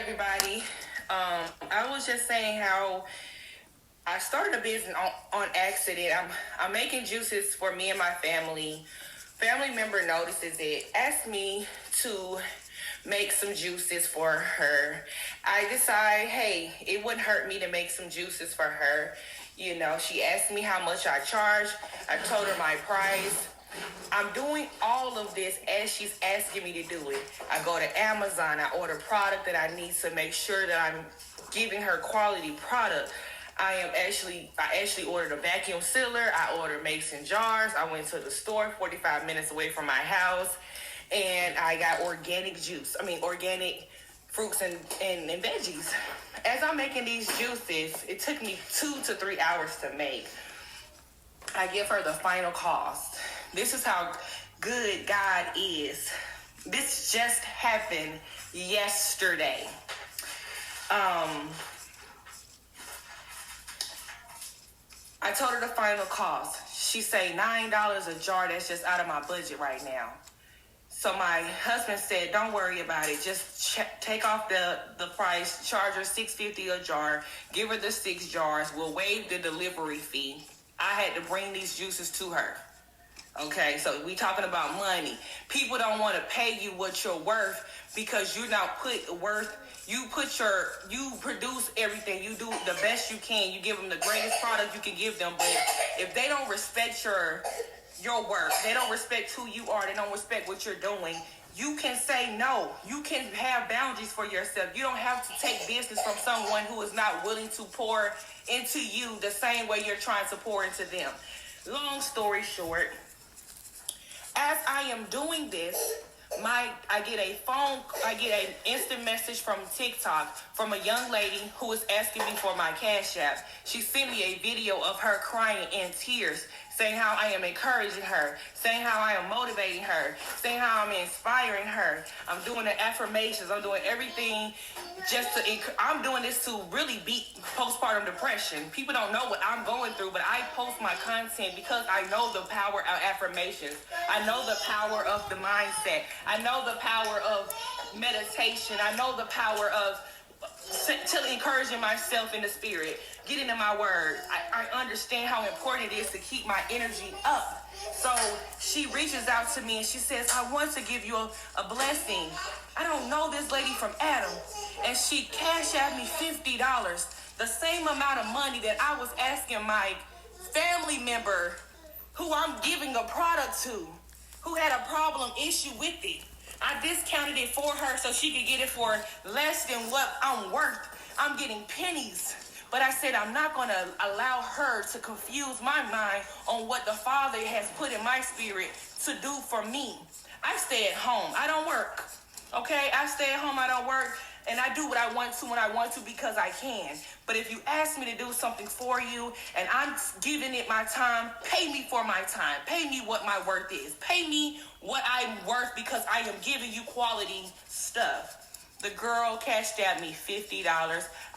everybody. I was just saying how I started a business on accident. I'm making juices for me and my family. Family member notices it, asked me to make some juices for her. I decide, hey, it wouldn't hurt me to make some juices for her. You know, she asked me how much I charge. I told her my price. I'm doing all of this as she's asking me to do it. I go to Amazon, I order product that I need to make sure that I'm giving her quality product. I actually ordered a vacuum sealer. I ordered mason jars. I went to the store 45 minutes away from my house, and I got organic fruits and veggies. As I'm making these juices, it took me 2 to 3 hours to make. I give her the final cost. This is how good God is. This just happened yesterday. I told her the final cost. She say $9 a jar. That's just out of my budget right now. So my husband said, don't worry about it. Just take off the price. Charge her $6.50 a jar. Give her the 6 jars. We'll waive the delivery fee. I had to bring these juices to her. Okay, so we talking about money. People don't want to pay you what you're worth because you not put worth. You produce everything. You do the best you can. You give them the greatest product you can give them. But if they don't respect your work, they don't respect who you are, they don't respect what you're doing, you can say no. You can have boundaries for yourself. You don't have to take business from someone who is not willing to pour into you the same way you're trying to pour into them. Long story short, as I am doing this, I get an instant message from TikTok from a young lady who is asking me for my Cash App. She sent me a video of her crying in tears, saying how I am encouraging her, saying how I am motivating her, saying how I'm inspiring her. I'm doing the affirmations. I'm doing everything I'm doing this to really beat postpartum depression. People don't know what I'm going through, but I post my content because I know the power of affirmations. I know the power of the mindset. I know the power of meditation. I know the power of encouraging myself in the spirit, getting in my word. I understand how important it is to keep my energy up. So she reaches out to me and she says, I want to give you a blessing. I don't know this lady from Adam. And she Cash Apped me $50, the same amount of money that I was asking my family member who I'm giving a product to, who had a issue with it. I discounted it for her so she could get it for less than what I'm worth. I'm getting pennies. But I said I'm not going to allow her to confuse my mind on what the Father has put in my spirit to do for me. I stay at home. I don't work. Okay? I stay at home. I don't work. And I do what I want to when I want to because I can. But if you ask me to do something for you and I'm giving it my time, pay me for my time. Pay me what my worth is. Pay me what I'm worth because I am giving you quality stuff. The girl cashed at me $50.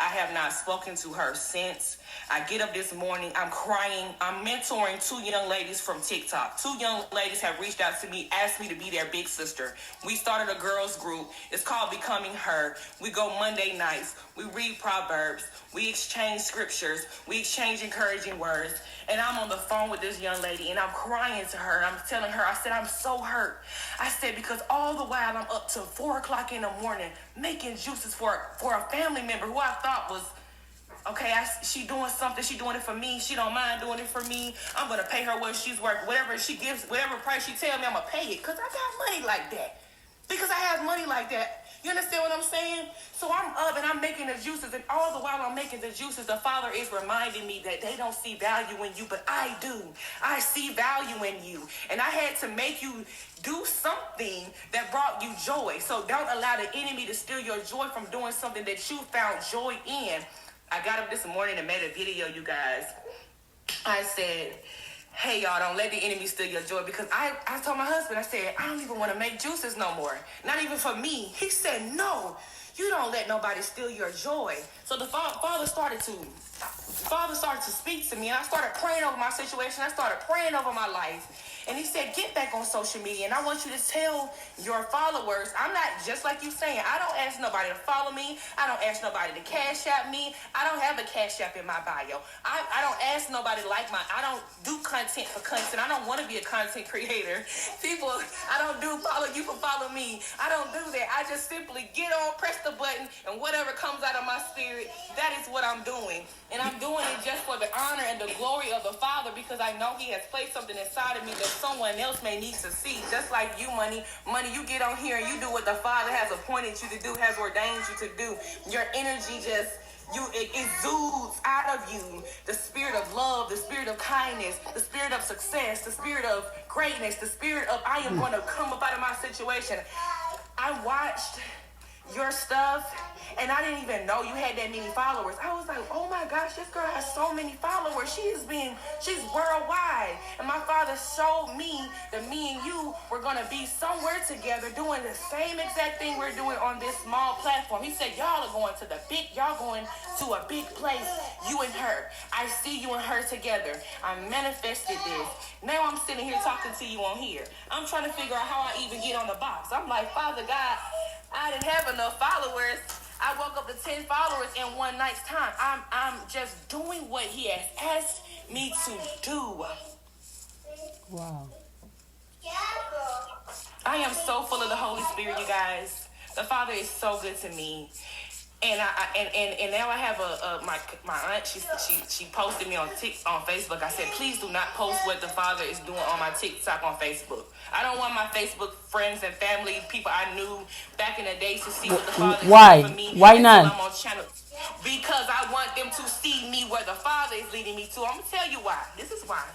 I have not spoken to her since. I get up this morning, I'm crying. I'm mentoring 2 young ladies from TikTok. 2 young ladies have reached out to me, asked me to be their big sister. We started a girls group. It's called Becoming Her. We go Monday nights. We read Proverbs. We exchange scriptures. We exchange encouraging words. And I'm on the phone with this young lady, and I'm crying to her. I'm telling her, I said, I'm so hurt. I said, because all the while I'm up till 4 o'clock in the morning making juices for a family member who I thought was, okay, she doing something. She doing it for me. She don't mind doing it for me. I'm going to pay her what she's worth. Whatever she gives, whatever price she tell me, I'm going to pay it because I got money like that. Because I have money like that. You understand what I'm saying? So I'm up and I'm making the juices, and all the while I'm making the juices, the Father is reminding me that they don't see value in you, but I do. I see value in you. And I had to make you do something that brought you joy. So don't allow the enemy to steal your joy from doing something that you found joy in. I got up this morning and made a video, you guys. I said, hey, y'all, don't let the enemy steal your joy. Because I told my husband, I said, I don't even want to make juices no more. Not even for me. He said, no, you don't let nobody steal your joy. So the Father started to speak to me. And I started praying over my situation. I started praying over my life. And he said, get back on social media. And I want you to tell your followers, I'm not just like you saying, I don't ask nobody to follow me. I don't ask nobody to cash app me. I don't have a cash app in my bio. I don't ask nobody to like I don't do content for content. I don't want to be a content creator. People, I don't do follow you for follow me. I don't do that. I just simply get on, press the button, and whatever comes out of my spirit, that is what I'm doing. And I'm doing it just for the honor and the glory of the Father, because I know he has placed something inside of me that someone else may need to see. Just like you, Money, you get on here and you do what the Father has appointed you to do, has ordained you to do. Your energy just, it exudes out of you the spirit of love, the spirit of kindness, the spirit of success, the spirit of greatness, the spirit of I am going to come up out of my situation. I watched your stuff, and I didn't even know you had that many followers. I was like, oh my gosh, this girl has so many followers. She's worldwide. And my Father showed me that me and you were going to be somewhere together doing the same exact thing we're doing on this small platform. He said, y'all going to a big place, you and her. I see you and her together. I manifested this. Now I'm sitting here talking to you on here. I'm trying to figure out how I even get on the box. I'm like, Father God, I didn't have enough followers. I woke up to 10 followers in one night's time. I'm just doing what he has asked me to do. Wow. I am so full of the Holy Spirit, you guys. The Father is so good to me. And now I have my aunt. She posted me on Facebook. I said, please do not post what the Father is doing on my TikTok on Facebook. I don't want my Facebook friends and family, people I knew back in the day, to see what the Father is doing for me. Why not? I'm on channel. Because I want them to see me where the Father is leading me to. I'm going to tell you why. This is why.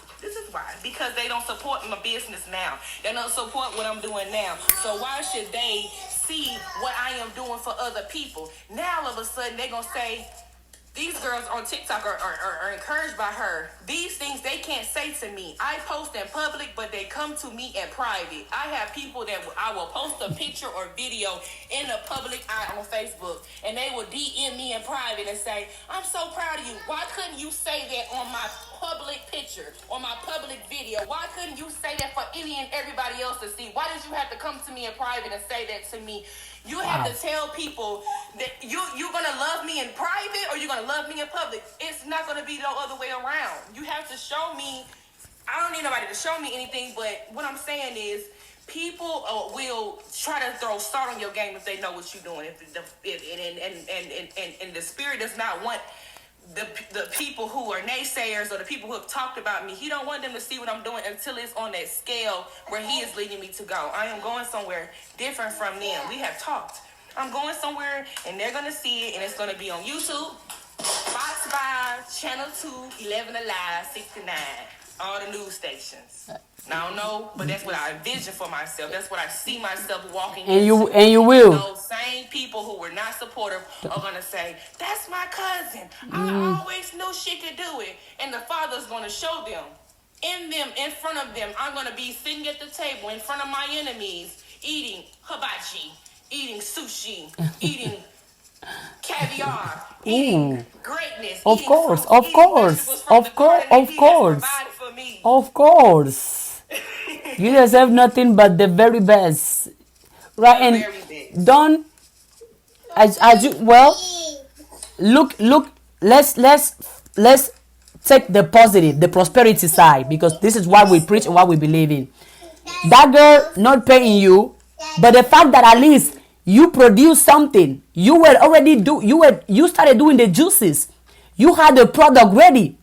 Because they don't support my business now. They don't support what I'm doing now. So why should they see what I am doing for other people? Now all of a sudden they're going to say, these girls on TikTok are encouraged by her. These things they can't say to me. I post in public, but they come to me in private. I have people that I will post a picture or video in the public eye on Facebook, and they will DM me in private and say, I'm so proud of you. Why couldn't you say that on my public picture or my public video? Why couldn't you say that for any and everybody else to see? Why did you have to come to me in private and say that to me? You have to tell people that you're going to love me in private or you're going to love me in public. It's not going to be no other way around. You have to show me. I don't need nobody to show me anything, but what I'm saying is people will try to throw salt on your game if they know what you're doing. And the Spirit does not want the people who are naysayers or the people who have talked about me. He don't want them to see what I'm doing until it's on that scale where he is leading me to go. I am going somewhere different from them. We have talked. I'm going somewhere and they're going to see it, and it's going to be on YouTube, Fox 5, Channel 2, 11 Alive, 69, all the news stations. Now, I don't know, but that's what I envision for myself. That's what I see myself walking into. And you will. Those same people who were not supportive are going to say, that's my cousin. I always knew she could do it. And the Father's going to show them. In front of them, I'm going to be sitting at the table in front of my enemies, eating hibachi, eating sushi, eating caviar, eating greatness. Of course. You deserve nothing but the very best, right? And don't as you look. Let's take the positive, the prosperity side, because this is what we preach and what we believe in. That girl not paying you, but the fact that at least you produce something. You started doing the juices. You had the product ready,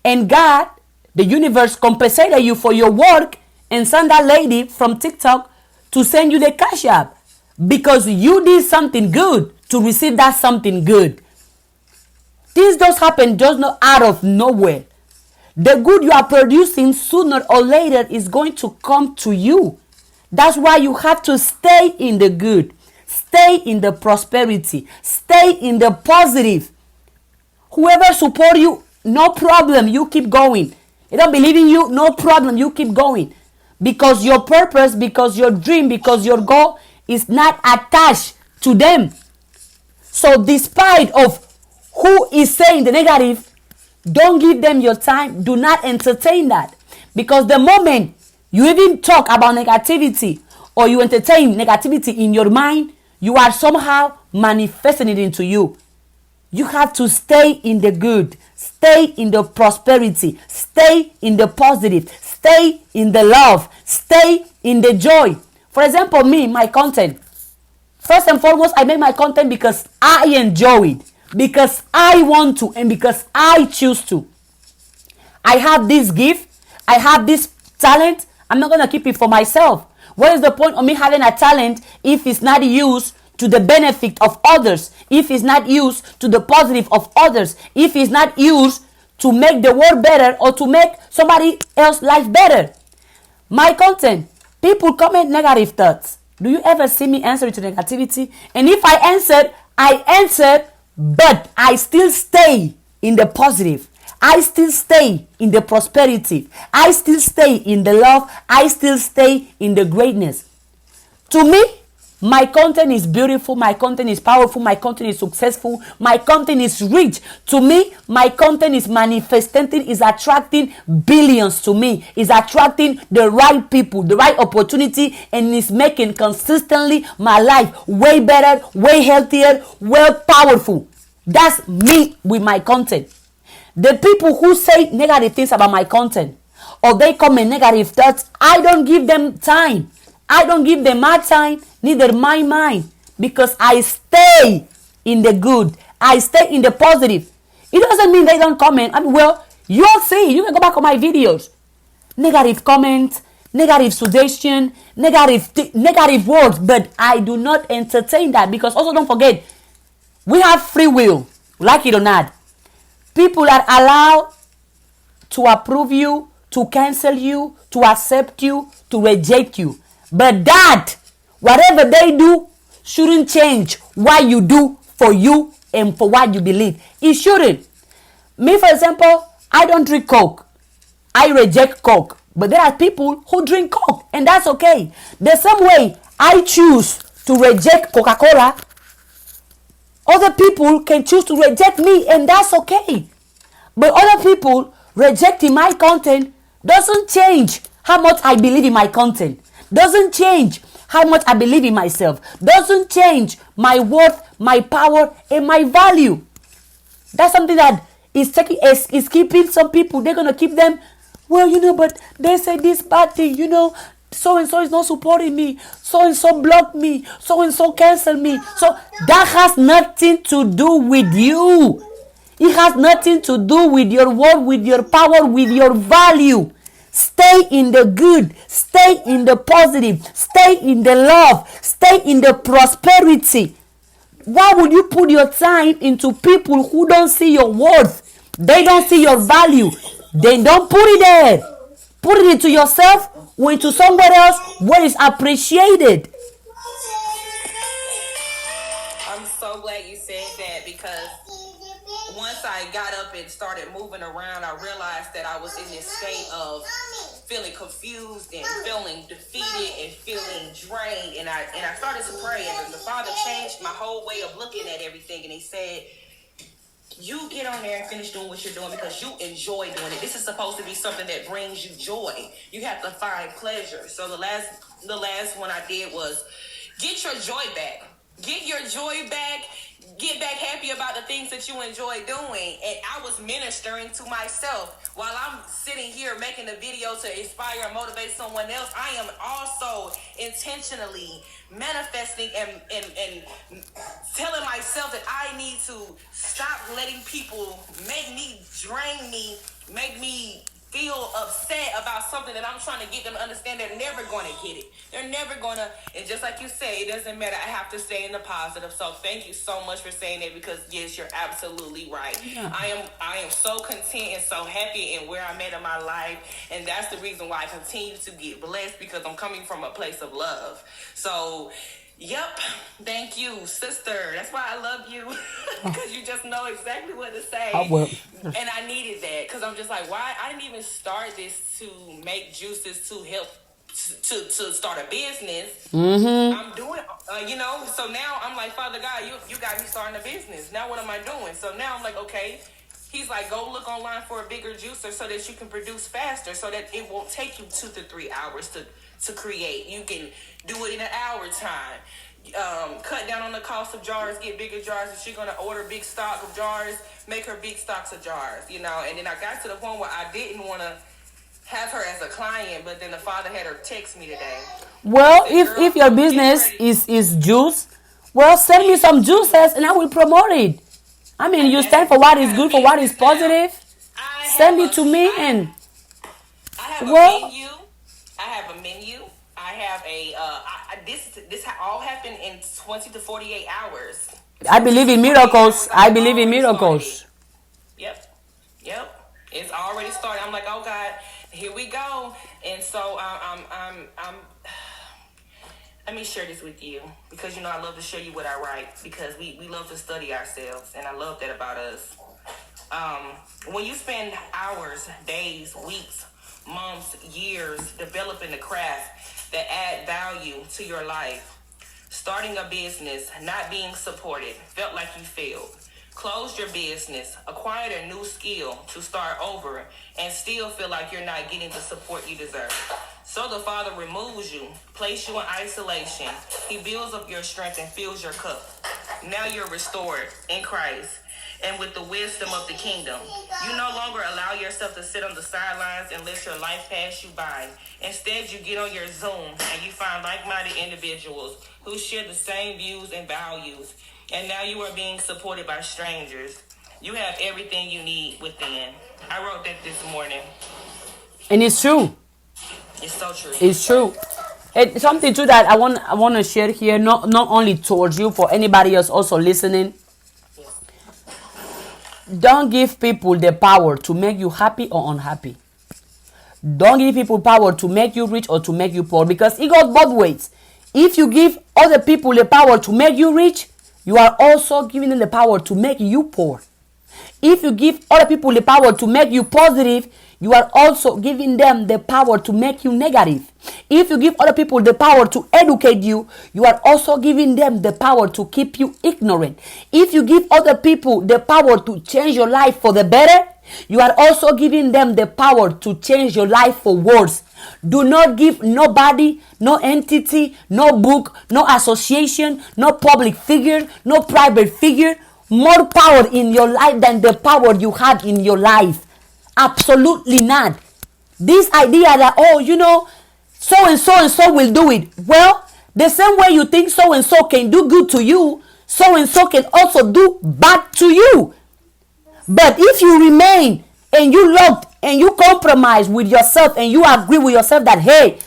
and God, the universe, compensated you for your work and send that lady from TikTok to send you the cash app because you did something good to receive that something good. This does happen just not out of nowhere. The good you are producing sooner or later is going to come to you. That's why you have to stay in the good, stay in the prosperity, stay in the positive. Whoever support you, no problem, you keep going. They don't believe in you, no problem, you keep going. Because your purpose, because your dream, because your goal is not attached to them. So despite of who is saying the negative, don't give them your time. Do not entertain that. Because the moment you even talk about negativity, or you entertain negativity in your mind, you are somehow manifesting it into you. You have to stay in the good, stay in the prosperity, stay in the positive, stay in the love, stay in the joy. For example, me, my content. First and foremost, I make my content because I enjoy it, because I want to, and because I choose to. I have this gift, I have this talent. I'm not going to keep it for myself. What is the point of me having a talent if it's not used to the benefit of others, if it's not used to the positive of others, if it's not used to make the world better or to make somebody else's life better? My content, people comment negative thoughts. Do you ever see me answer to negativity? And if I answer, but I still stay in the positive. I still stay in the prosperity. I still stay in the love. I still stay in the greatness. To me, my content is beautiful, my content is powerful, my content is successful, my content is rich. To me, my content is manifesting, is attracting billions to me, is attracting the right people, the right opportunity, and is making consistently my life way better, way healthier, way powerful. That's me with my content. The people who say negative things about my content, or they comment negative thoughts, I don't give them time. I don't give them my time, neither my mind, because I stay in the good. I stay in the positive. It doesn't mean they don't comment. I mean, well, you'll see. You can go back on my videos. Negative comments, negative suggestion, negative words, but I do not entertain that, because also don't forget, we have free will, like it or not. People are allowed to approve you, to cancel you, to accept you, to reject you. But that, whatever they do, shouldn't change what you do for you and for what you believe. It shouldn't. Me, for example, I don't drink Coke. I reject Coke. But there are people who drink Coke, and that's okay. The same way I choose to reject Coca-Cola, other people can choose to reject me, and that's okay. But other people rejecting my content doesn't change how much I believe in my content. Doesn't change how much I believe in myself. Doesn't change my worth, my power, and my value. That's something that is keeping some people. They're going to keep them, well, but they say this bad thing, so-and-so is not supporting me. So-and-so blocked me. So-and-so canceled me. So that has nothing to do with you. It has nothing to do with your worth, with your power, with your value. Stay in the good. Stay in the positive. Stay in the love. Stay in the prosperity. Why would you put your time into people who don't see your worth? They don't see your value. They don't put it there. Put it into yourself or into somewhere else where it's appreciated. I'm so glad you said that, because once I got up and started moving around, I realized that I was in this state of feeling confused and feeling defeated and feeling drained. And I started to pray, and the Father changed my whole way of looking at everything. And He said, you get on there and finish doing what you're doing because you enjoy doing it. This is supposed to be something that brings you joy. You have to find pleasure. So the last one I did was get your joy back. Get your joy back. Get back happy about the things that you enjoy doing. And I was ministering to myself while I'm sitting here making a video to inspire and motivate someone else. I am also intentionally manifesting and telling myself that I need to stop letting people make me, drain me, make me feel upset about something that I'm trying to get them to understand. They're never going to get it. They're never going to. And just like you say, it doesn't matter. I have to stay in the positive. So thank you so much for saying that, because yes, you're absolutely right. Yeah. I am so content and so happy in where I'm at in my life. And that's the reason why I continue to get blessed, because I'm coming from a place of love. So yep. Thank you, sister. That's why I love you, because you just know exactly what to say. And I needed that, because I'm just like, why? I didn't even start this to make juices to help to start a business. Mm-hmm. I'm doing, so now I'm like, Father God, you got me starting a business. Now what am I doing? So now I'm like, okay, He's like, go look online for a bigger juicer so that you can produce faster, so that it won't take you 2 to 3 hours to create. You can do it in an hour time. Cut down on the cost of jars, get bigger jars. If she's gonna order big stock of jars, make her big stocks of jars, you know. And then I got to the point where I didn't want to have her as a client, but then the father had her text me today. Well, if your business is juice, well, send me some juices and I will promote it. I mean, you stand for what is good, for what is positive. Send it to me, and I have a menu. I have a menu. I have a this all happened in 20 to 48 hours. I believe in miracles. I believe in miracles. Yep. It's already started. I'm like, oh God, here we go. And so I'm let me share this with you, because you know I love to show you what I write, because we love to study ourselves, and I love that about us. When you spend hours, days, weeks, months, years developing the craft that add value to your life, starting a business, not being supported, felt like you failed, closed your business, acquired a new skill to start over, and still feel like you're not getting the support you deserve. So the Father removes you, places you in isolation. He builds up your strength and fills your cup. Now you're restored in Christ and with the wisdom of the kingdom. You no longer allow yourself to sit on the sidelines and let your life pass you by. Instead, you get on your Zoom and you find like-minded individuals who share the same views and values. And now you are being supported by strangers. You have everything you need within. I wrote that this morning. And it's true. It's so true. It's true. It's something too that I want to share here, not only towards you, for anybody else also listening. Don't give people the power to make you happy or unhappy. Don't give people power to make you rich or to make you poor, because it goes both ways. If you give other people the power to make you rich, you are also giving them the power to make you poor. If you give other people the power to make you positive, you are also giving them the power to make you negative. If you give other people the power to educate you, you are also giving them the power to keep you ignorant. If you give other people the power to change your life for the better, you are also giving them the power to change your life for worse. Do not give nobody, no entity, no book, no association, no public figure, no private figure more power in your life than the power you have in your life. Absolutely not. This idea that, oh, you know, so and so will do it. Well, the same way you think so and so can do good to you, so and so can also do bad to you. But if you remain and you look and you compromise with yourself and you agree with yourself that, hey,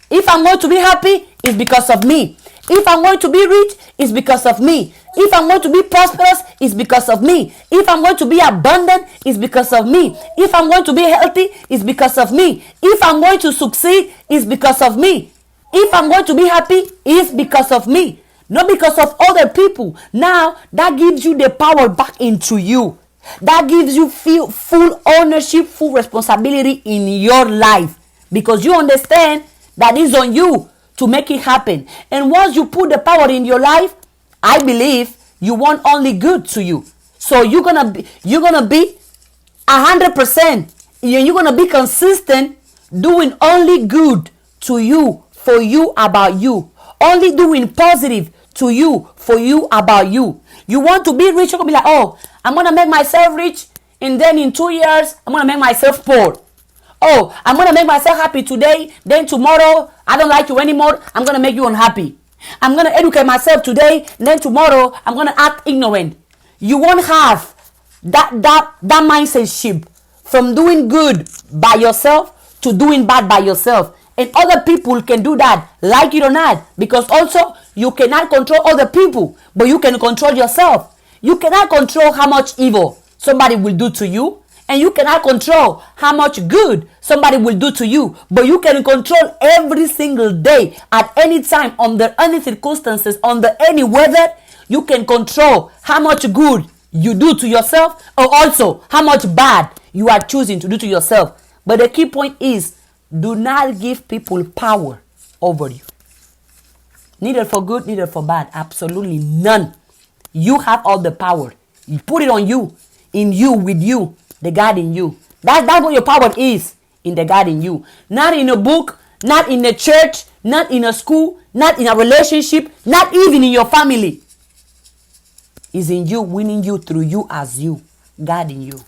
if I'm going to be happy, it's because of me. If I'm going to be rich, it's because of me. If I'm going to be prosperous, it's because of me. If I'm going to be abundant, it's because of me. If I'm going to be healthy, it's because of me. If I'm going to succeed, it's because of me. If I'm going to be happy, it's because of me. Not because of other people. Now, that gives you the power back into you. That gives you full ownership, full responsibility in your life. Because you understand that it's on you to make it happen. And once you put the power in your life, I believe you want only good to you. So you're gonna be 100%. You're gonna be consistent, doing only good to you, for you, about you. Only doing positive to you, for you, about you. You want to be rich, you're gonna be like, oh, I'm gonna make myself rich, and then in 2 years, I'm gonna make myself poor. Oh, I'm gonna make myself happy today, then tomorrow, I don't like you anymore, I'm gonna make you unhappy. I'm going to educate myself today, and then tomorrow I'm going to act ignorant. You won't have that mindset shift from doing good by yourself to doing bad by yourself. And other people can do that, like it or not, because also you cannot control other people, but you can control yourself. You cannot control how much evil somebody will do to you. And you cannot control how much good somebody will do to you. But you can control every single day, at any time, under any circumstances, under any weather. You can control how much good you do to yourself, or also how much bad you are choosing to do to yourself. But the key point is, do not give people power over you. Neither for good, neither for bad. Absolutely none. You have all the power. You put it on you. in you, with you, the God in you. That's what your power is, in the God in you. Not in a book, not in a church, not in a school, not in a relationship, not even in your family. Is in you, winning you through you as you. God in you.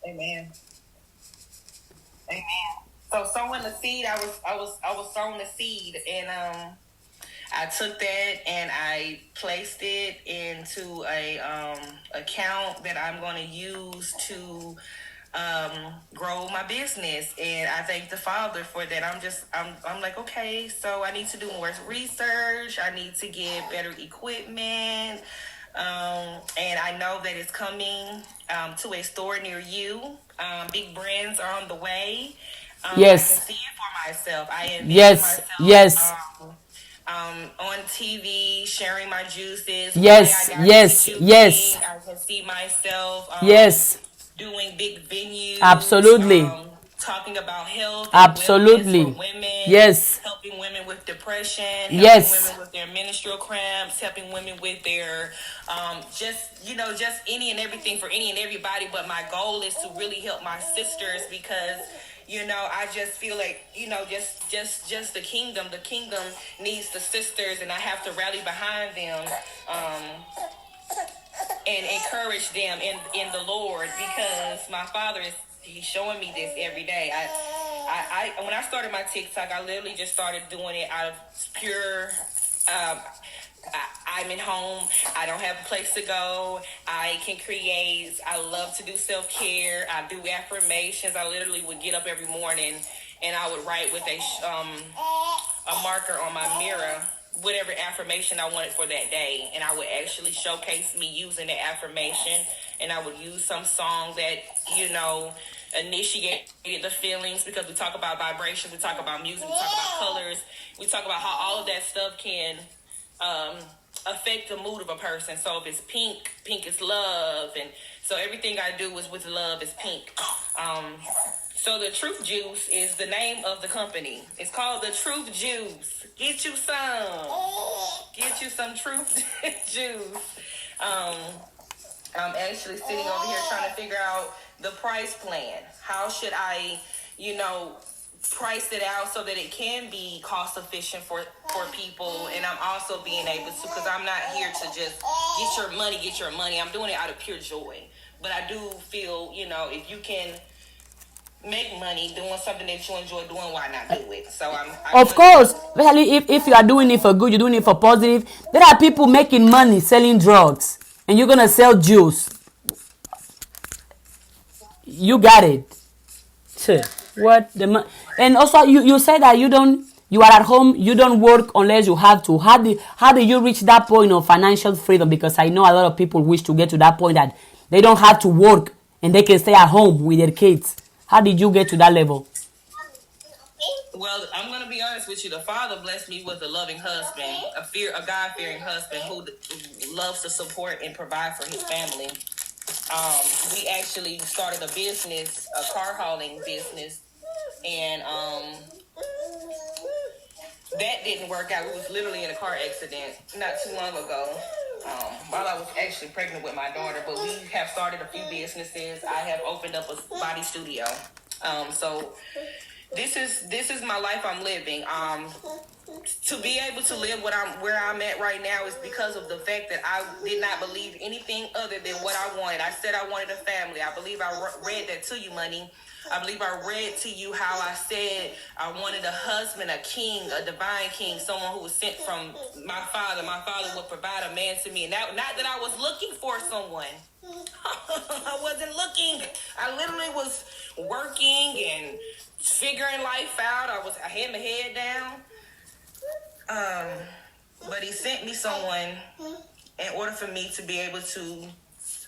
Amen. Amen. So sowing the seed, I was sowing the seed, and I took that and I placed it into a account that I'm going to use to grow my business, and I thank the Father for that. I'm like, okay, so I need to do more research. I need to get better equipment, and I know that it's coming to a store near you. Big brands are on the way. Yes. I can see it for myself. I envision Yes. myself. Yes. On TV, sharing my juices. Yes. One day I got Yes. into Yes. juicing. I can see myself Yes. doing big venues. Absolutely. Talking about health and Absolutely. wellness for women. Yes. Helping women with depression. Helping Yes. women with their menstrual cramps. Helping women with their just any and everything for any and everybody. But my goal is to really help my sisters, because I just feel like, just the kingdom. The kingdom needs the sisters, and I have to rally behind them, and encourage them in the Lord, because my Father he's showing me this every day. I when I started my TikTok, I literally just started doing it out of pure. I'm at home. I don't have a place to go. I can create. I love to do self-care. I do affirmations. I literally would get up every morning and I would write with a marker on my mirror whatever affirmation I wanted for that day. And I would actually showcase me using the affirmation. And I would use some song that, initiated the feelings, because we talk about vibration, we talk about music, we talk about colors, we talk about how all of that stuff can affect the mood of a person. So if it's pink, pink is love, and so everything I do is with love is pink. So the Truth Juice is the name of the company. It's called the Truth Juice. Get you some Truth Juice. I'm actually sitting over here trying to figure out the price plan. How should I, price it out so that it can be cost efficient for people, and I'm also being able to, because I'm not here to just get your money. I'm doing it out of pure joy. But I do feel, if you can make money doing something that you enjoy doing, why not do it? So of course, especially if you are doing it for good, you're doing it for positive. There are people making money selling drugs, and you're gonna sell juice. You got it. What the and also you said that you are at home, you don't work unless you have to. How do you reach that point of financial freedom? Because I know a lot of people wish to get to that point that they don't have to work and they can stay at home with their kids. How did you get to that level? Well, I'm going to be honest with you. The Father blessed me with a loving husband, a God-fearing husband who loves to support and provide for his family. We actually started a business, a car hauling business, and that didn't work out. We was literally in a car accident not too long ago, while I was actually pregnant with my daughter. But we have started a few businesses. I have opened up a body studio. So this is my life I'm living. To be able to live where I'm at right now is because of the fact that I did not believe anything other than what I wanted. I said I wanted a family. I believe I read that to you, Money. I believe I read to you how I said I wanted a husband, a king, a divine king, someone who was sent from my Father. My Father would provide a man to me. And not that I was looking for someone. I wasn't looking. I literally was working and figuring life out. I had my head down. But he sent me someone in order for me to be able to,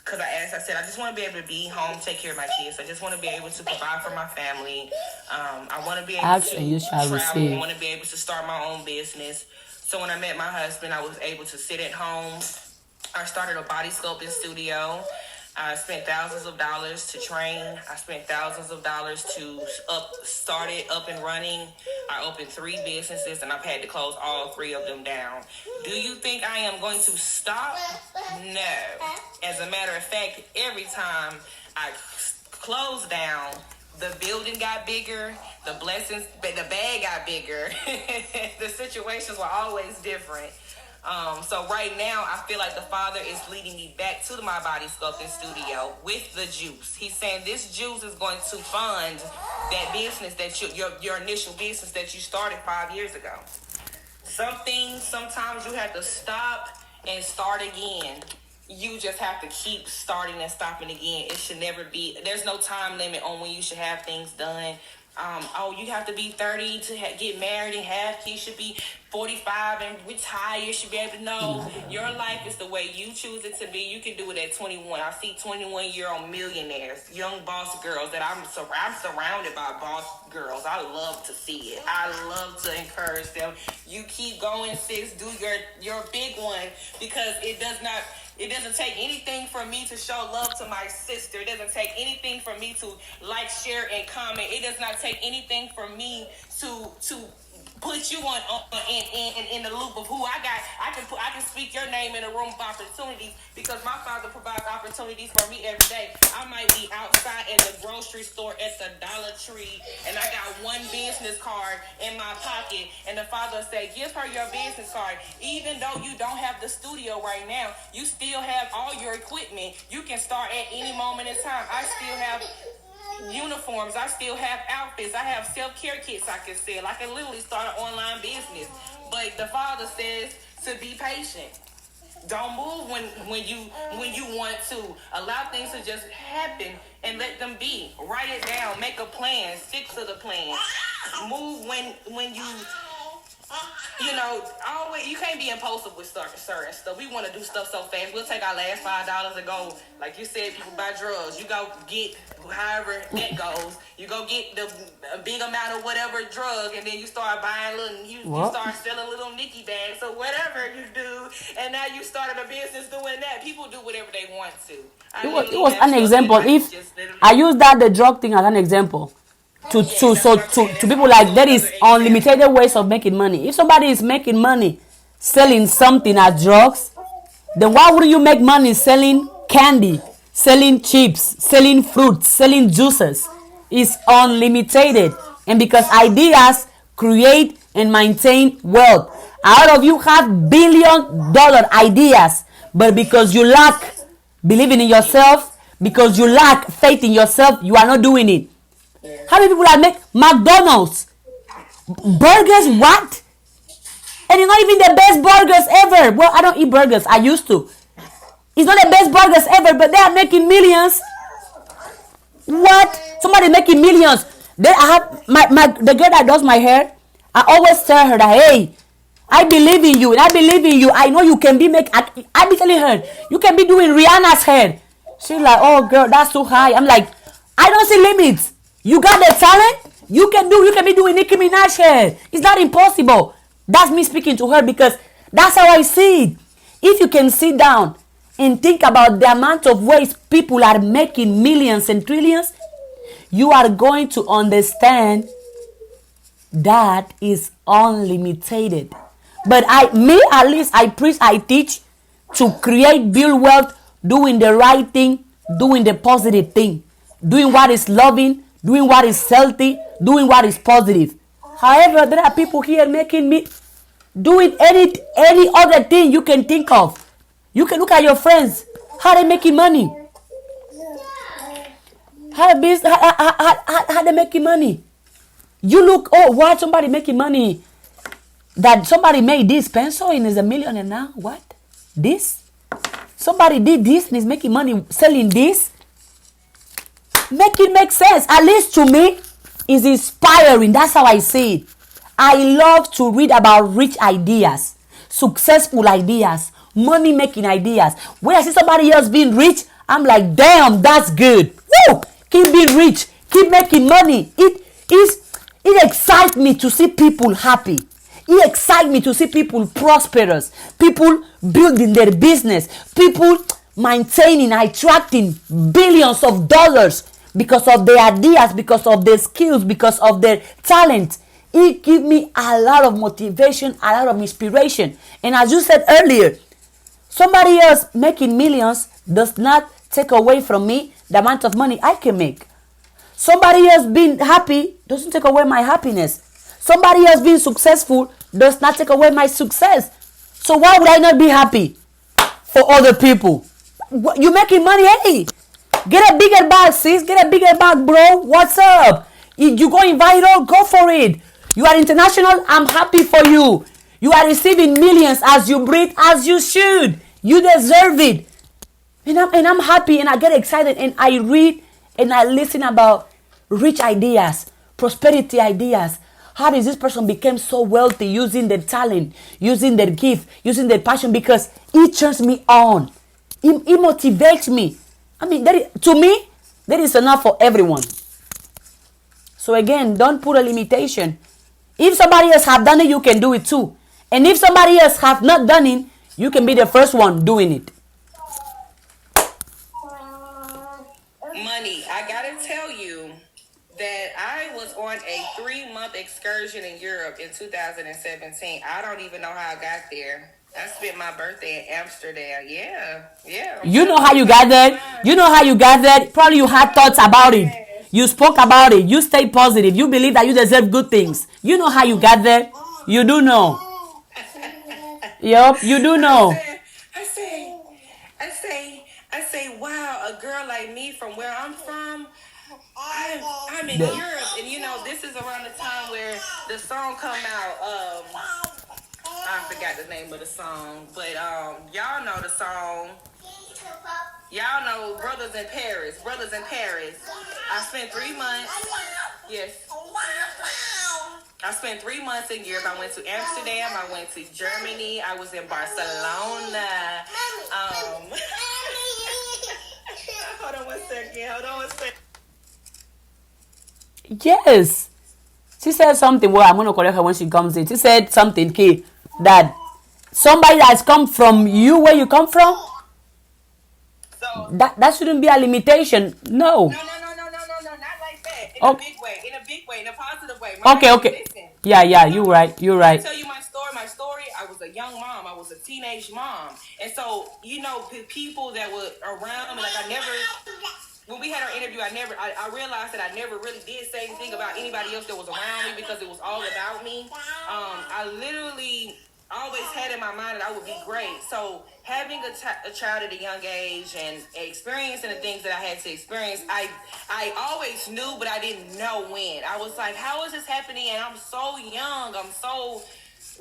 because I said, I just want to be able to be home, take care of my kids. I just want to be able to provide for my family. I want to be able to travel. I want to be able to start my own business. So when I met my husband, I was able to sit at home. I started a body sculpting studio. I spent thousands of dollars to train. I spent thousands of dollars to start it up and running. I opened 3 businesses and I've had to close all 3 of them down. Do you think I am going to stop? No. As a matter of fact, every time I closed down, the building got bigger, the blessings, the bag got bigger. The situations were always different. So right now, I feel like the Father is leading me back to my body sculpting studio with the juice. He's saying this juice is going to fund that business that your initial business that you started 5 years ago. Some things, sometimes you have to stop and start again. You just have to keep starting and stopping again. It should never be, there's no time limit on when you should have things done. You have to be 30 to get married and have kids. Should be 45 and retire. You should be able to know your life is the way you choose it to be. You can do it at 21. I see 21-year-old millionaires, young boss girls that I'm surrounded by boss girls. I love to see it. I love to encourage them. You keep going, sis. Do your big one, because it doesn't take anything for me to show love to my sister. It doesn't take anything for me to like, share, and comment. It does not take anything for me to put you in the loop of who I got. I can speak your name in a room of opportunities because my Father provides opportunities for me every day. I might be outside at the grocery store at the Dollar Tree and I got one business card in my pocket, and the Father say, give her your business card. Even though you don't have the studio right now, you still have all your equipment. You can start at any moment in time. I still have uniforms, I still have outfits, I have self-care kits I can sell. I can literally start an online business. But the Father says to be patient. Don't move when you want to. Allow things to just happen and let them be. Write it down, make a plan, stick to the plan. Move when always, you can't be impulsive with certain stuff. We want to do stuff so fast. We'll take our last $5 and go, like you said, people buy drugs. You go get however that goes. You go get the big amount of whatever drug, and then you start buying you start selling little Nicky bags or whatever you do, and now you started a business doing that. People do whatever they want to. It was an example. If I use the drug thing as an example. To people, like, there is unlimited ways of making money. If somebody is making money selling something as drugs, then why would you make money selling candy, selling chips, selling fruits, selling juices? It's unlimited. And because ideas create and maintain wealth. Out of you have $1 billion ideas, but because you lack believing in yourself, because you lack faith in yourself, you are not doing it. How many people that make McDonald's burgers? What? And it's not even the best burgers ever. Well, I don't eat burgers. I used to. It's not the best burgers ever, but they are making millions. What? Somebody making millions. Then I have the girl that does my hair. I always tell her that, hey, I believe in you and I believe in you. I know you can be I be telling her, you can be doing Rihanna's hair. She's like, oh girl, that's too high. I'm like, I don't see limits. You got the talent, you can be doing Nicki Minaj hair. It's not impossible. That's me speaking to her, because that's how I see it. If you can sit down and think about the amount of ways people are making millions and trillions, you are going to understand that is unlimited. But at least I preach, I teach to create, build wealth, doing the right thing, doing the positive thing, doing what is loving, doing what is healthy, doing what is positive. However, there are people here making me doing any other thing you can think of. You can look at your friends, how they making money. How they making money. You look, oh, why somebody making money? That somebody made this pencil and is $1 million and now what? This? Somebody did this and is making money selling this. Make it make sense. At least to me, it's inspiring. That's how I see it. I love to read about rich ideas, successful ideas, money-making ideas. When I see somebody else being rich, I'm like, damn, that's good. Woo! Keep being rich. Keep making money. It excites me to see people happy. It excites me to see people prosperous. People building their business. People maintaining, attracting billions of dollars because of their ideas, because of their skills, because of their talent. It gives me a lot of motivation, a lot of inspiration. And as you said earlier, somebody else making millions does not take away from me the amount of money I can make. Somebody else being happy doesn't take away my happiness. Somebody else being successful does not take away my success. So why would I not be happy for other people? You making money, hey, get a bigger bag, sis. Get a bigger bag, bro. What's up? You going viral? Go for it. You are international. I'm happy for you. You are receiving millions as you breathe, as you should. You deserve it. And I'm happy, and I get excited, and I read and I listen about rich ideas, prosperity ideas. How does this person become so wealthy using their talent, using their gift, using their passion? Because it turns me on. It motivates me. I mean, to me, that is enough for everyone. So again, don't put a limitation. If somebody else have done it, you can do it too. And if somebody else have not done it, you can be the first one doing it. Money, I gotta tell you that I was on a 3-month excursion in Europe in 2017. I don't even know how I got there. I spent my birthday in Amsterdam. Yeah. You know how you got there? You know how you got there? Probably you had thoughts about it. You spoke about it. You stay positive. You believe that you deserve good things. You know how you got there? You do know. Yup, you do know. I say, wow, a girl like me from where I'm from, I'm in Europe, and this is around the time where the song come out. I forgot the name of the song, but y'all know the song. Y'all know Brothers in Paris. I spent 3 months. Yes. I spent 3 months in Europe. I went to Amsterdam. I went to Germany. I was in Barcelona. Hold on one second. Yes. She said something. Well, I'm going to correct her when she comes in. She said something, Key, that somebody that's come from you, where you come from, so that shouldn't be a limitation. No. No, not like that. In a big way, in a positive way. Okay. Listen. Yeah, you're right. I'll tell you my story. I was a young mom. I was a teenage mom. And so, people that were around me, when we had our interview, I realized that I never really did say anything about anybody else that was around me because it was all about me. I literally always had in my mind that I would be great. So having a child at a young age and experiencing the things that I had to experience, I always knew, but I didn't know when. I was like, how is this happening? And I'm so young. I'm so...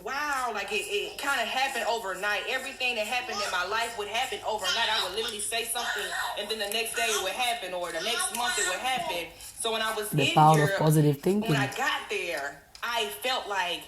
Wow, like it kind of happened overnight. Everything that happened in my life would happen overnight. I would literally say something, and then the next day it would happen, or the next month it would happen. So when I was the power of positive thinking. When I got there, I felt like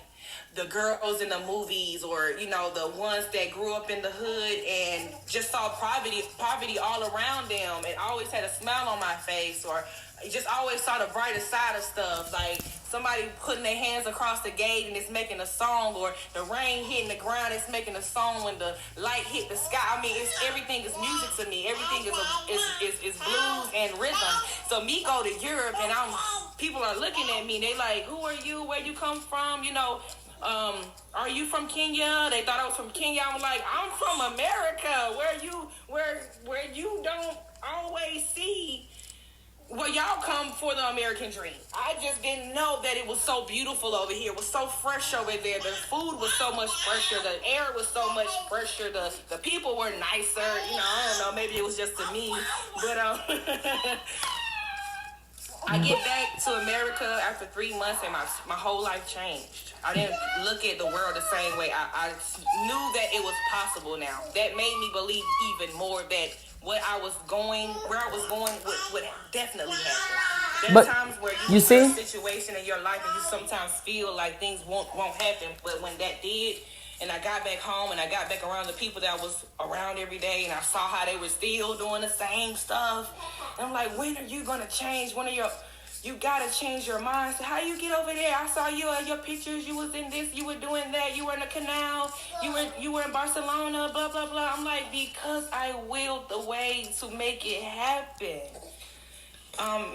the girls in the movies, or the ones that grew up in the hood and just saw poverty all around them, and always had a smile on my face, or just always saw the brighter side of stuff, like somebody putting their hands across the gate and it's making a song, or the rain hitting the ground, it's making a song when the light hit the sky. I mean, everything is music to me. Everything is blues and rhythm. So me go to Europe and people are looking at me. They like, who are you? Where you come from? Are you from Kenya? They thought I was from Kenya. I'm like, I'm from America, where you don't always see. Well, y'all come for the American dream. I just didn't know that it was so beautiful over here. It was so fresh over there. The food was so much fresher. The air was so much fresher. The people were nicer. I don't know. Maybe it was just to me. But I get back to America after 3 months, and my whole life changed. I didn't look at the world the same way. I knew that it was possible now. That made me believe even more that where I was going would definitely happen. There are times where you see a situation in your life and you sometimes feel like things won't happen, but when that did, and I got back home and I got back around the people that I was around every day, and I saw how they were still doing the same stuff, and I'm like, when are you gonna change? When are you gotta change your mind. So how you get over there? I saw you in your pictures. You was in this. You were doing that. You were in the canal. You were in Barcelona. Blah blah blah. I'm like, because I willed the way to make it happen.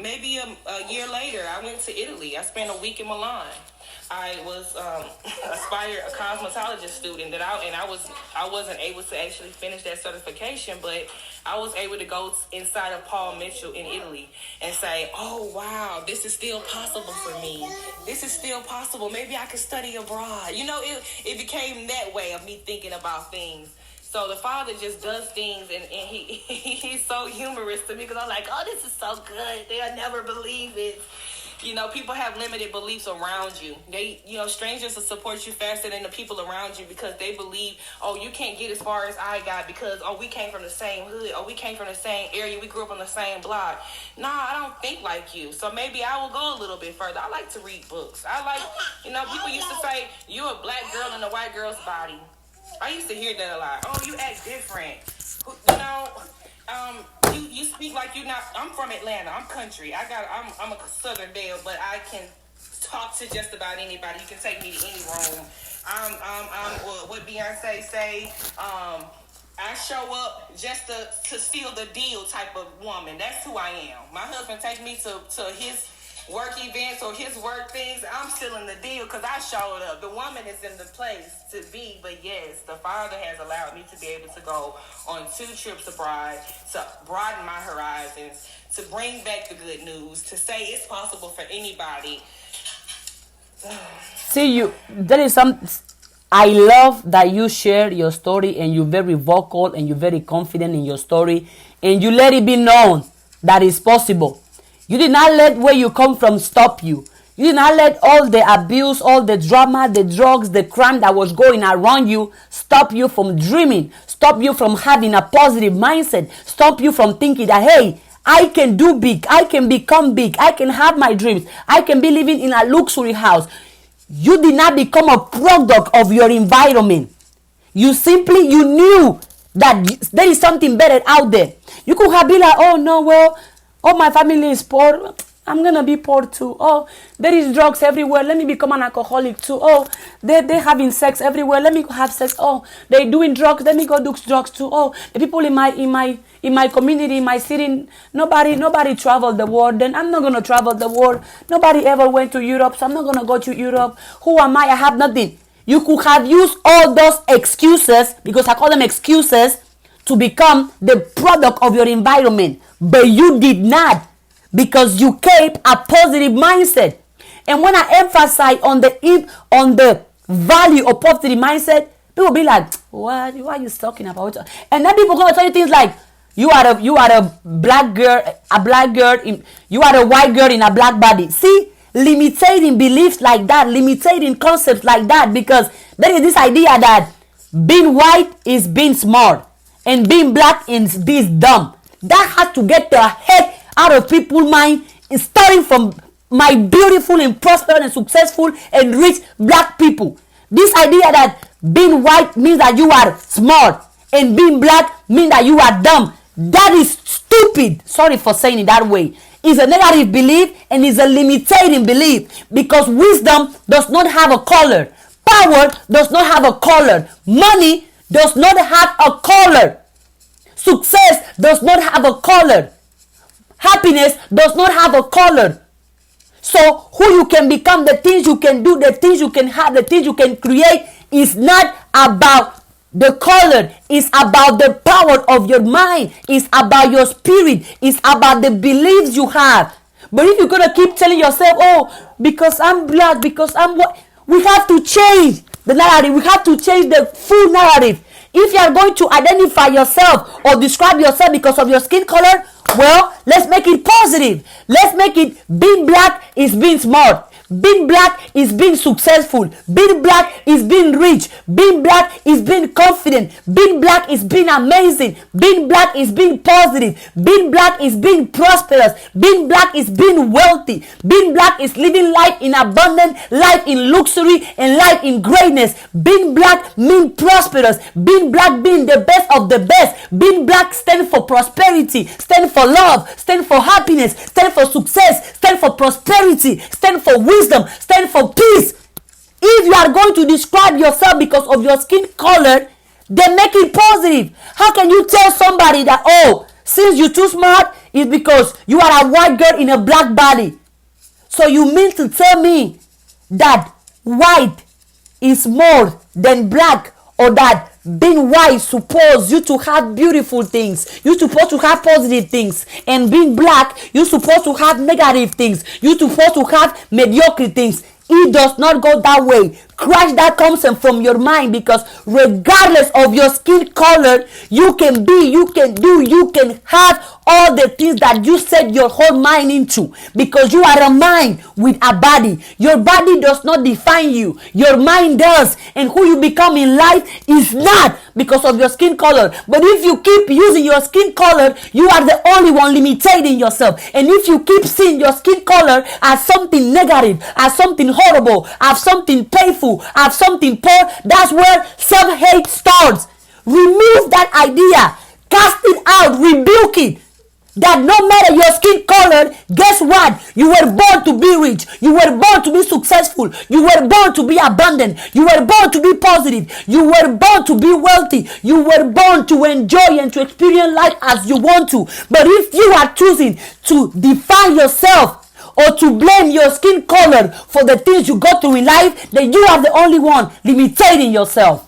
Maybe a year later, I went to Italy. I spent a week in Milan. I was aspired a cosmetologist student I wasn't able to actually finish that certification, but I was able to go inside of Paul Mitchell in Italy and say, oh wow, this is still possible for me. This is still possible. Maybe I could study abroad. You know, it became that way of me thinking about things. So the Father just does things, and he's so humorous to me, because I'm like, oh, this is so good. They'll never believe it. You know, people have limited beliefs around you. Strangers will support you faster than the people around you, because they believe, oh, you can't get as far as I got because, oh, we came from the same hood, or we came from the same area, we grew up on the same block. Nah, I don't think like you. So maybe I will go a little bit further. I like to read books. People used to say, you're a black girl in a white girl's body. I used to hear that a lot. Oh, you act different. You speak like you're not. I'm from Atlanta. I'm country. I'm a Southern Belle, but I can talk to just about anybody. You can take me to any room. I'm what Beyonce say. I show up just to seal the deal type of woman. That's who I am. My husband takes me to his work events or his work things. I'm still in the deal because I showed up. The woman is in the place to be. But yes, the Father has allowed me to be able to go on 2 trips abroad, to broaden my horizons, to bring back the good news, to say it's possible for anybody. See, there is some. I love that you share your story, and you're very vocal, and you're very confident in your story, and you let it be known that it's possible. You did not let where you come from stop you. You did not let all the abuse, all the drama, the drugs, the crime that was going around you stop you from dreaming, stop you from having a positive mindset, stop you from thinking that, hey, I can do big, I can become big, I can have my dreams, I can be living in a luxury house. You did not become a product of your environment. You knew that there is something better out there. You could have been like, oh no, well, oh, my family is poor. I'm going to be poor too. Oh, there is drugs everywhere. Let me become an alcoholic too. Oh, they're having sex everywhere. Let me go have sex. Oh, they're doing drugs. Let me go do drugs too. Oh, the people in my community, in my city, nobody traveled the world. Then I'm not going to travel the world. Nobody ever went to Europe, so I'm not going to go to Europe. Who am I? I have nothing. You could have used all those excuses, because I call them excuses, to become the product of your environment. But you did not, because you kept a positive mindset. And when I emphasize on the value of positive mindset, people be like, what are you talking about? And then people gonna tell you things like, you are a black girl, you are a white girl in a black body. See, limiting beliefs like that, limiting concepts like that, because there is this idea that being white is being smart and being black is being dumb. That has to get the heck out of people's mind, starting from my beautiful and prosperous and successful and rich black people. This idea that being white means that you are smart and being black means that you are dumb. That is stupid. Sorry for saying it that way. It's a negative belief and it's a limiting belief, because wisdom does not have a color. Power does not have a color. Money does not have a color. Success does not have a color. Happiness does not have a color. So who you can become, the things you can do, the things you can have, the things you can create is not about the color. It's about the power of your mind. It's about your spirit. It's about the beliefs you have. But if you're going to keep telling yourself, oh, because I'm black, because I'm what, we have to change the narrative. We have to change the full narrative. If you are going to identify yourself or describe yourself because of your skin color, well, let's make it positive. Let's make it being black is being smart. Being black is being successful. Being black is being rich. Being black is being confident. Being black is being amazing. Being black is being positive. Being black is being prosperous. Being black is being wealthy. Being black is living life in abundance, life in luxury, and life in greatness. Being black means prosperous. Being black being the best of the best. Being black stands for prosperity, stand for love, stand for happiness, stand for success, stand for for prosperity, stand for wisdom, stand for peace. If you are going to describe yourself because of your skin color, then make it positive. How can you tell somebody that, oh, since you're too smart, it's because you are a white girl in a black body? So you mean to tell me that white is more than black, or that being white suppose you to have beautiful things, you supposed to have positive things, and being black you supposed to have negative things, you supposed to have mediocre things? It does not go that way. Crush that concept from your mind, because regardless of your skin color, you can be, you can do, you can have all the things that you set your whole mind into, because you are a mind with a body. Your body does not define you, your mind does. And who you become in life is not because of your skin color. But if you keep using your skin color, you are the only one limiting yourself. And if you keep seeing your skin color as something negative, as something horrible, as something painful, as something poor, that's where self-hate starts. Remove that idea, cast it out, rebuke it. That no matter your skin color, guess what? You were born to be rich. You were born to be successful. You were born to be abundant. You were born to be positive. You were born to be wealthy. You were born to enjoy and to experience life as you want to. But if you are choosing to define yourself or to blame your skin color for the things you go through in life, then you are the only one limiting yourself.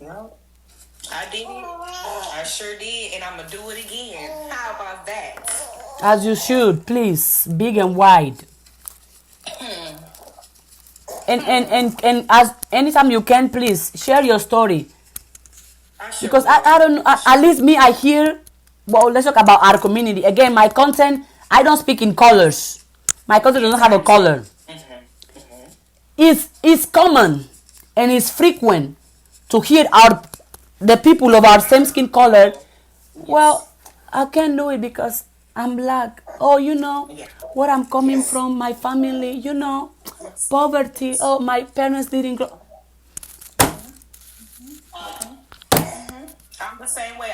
No, I did it. I sure did, and I'm gonna do it again. How about that? As you should, please, big and wide. And as anytime you can, please share your story. Because I don't know, at least me, I hear. Well, let's talk about our community again. My content, I don't speak in colors. My content doesn't have a color. It's common and it's frequent to hear the people of our same skin color. Well, I can't do it because I'm black. Oh, you know where I'm coming from, my family, you know, poverty. Oh, my parents didn't grow. I'm the same way.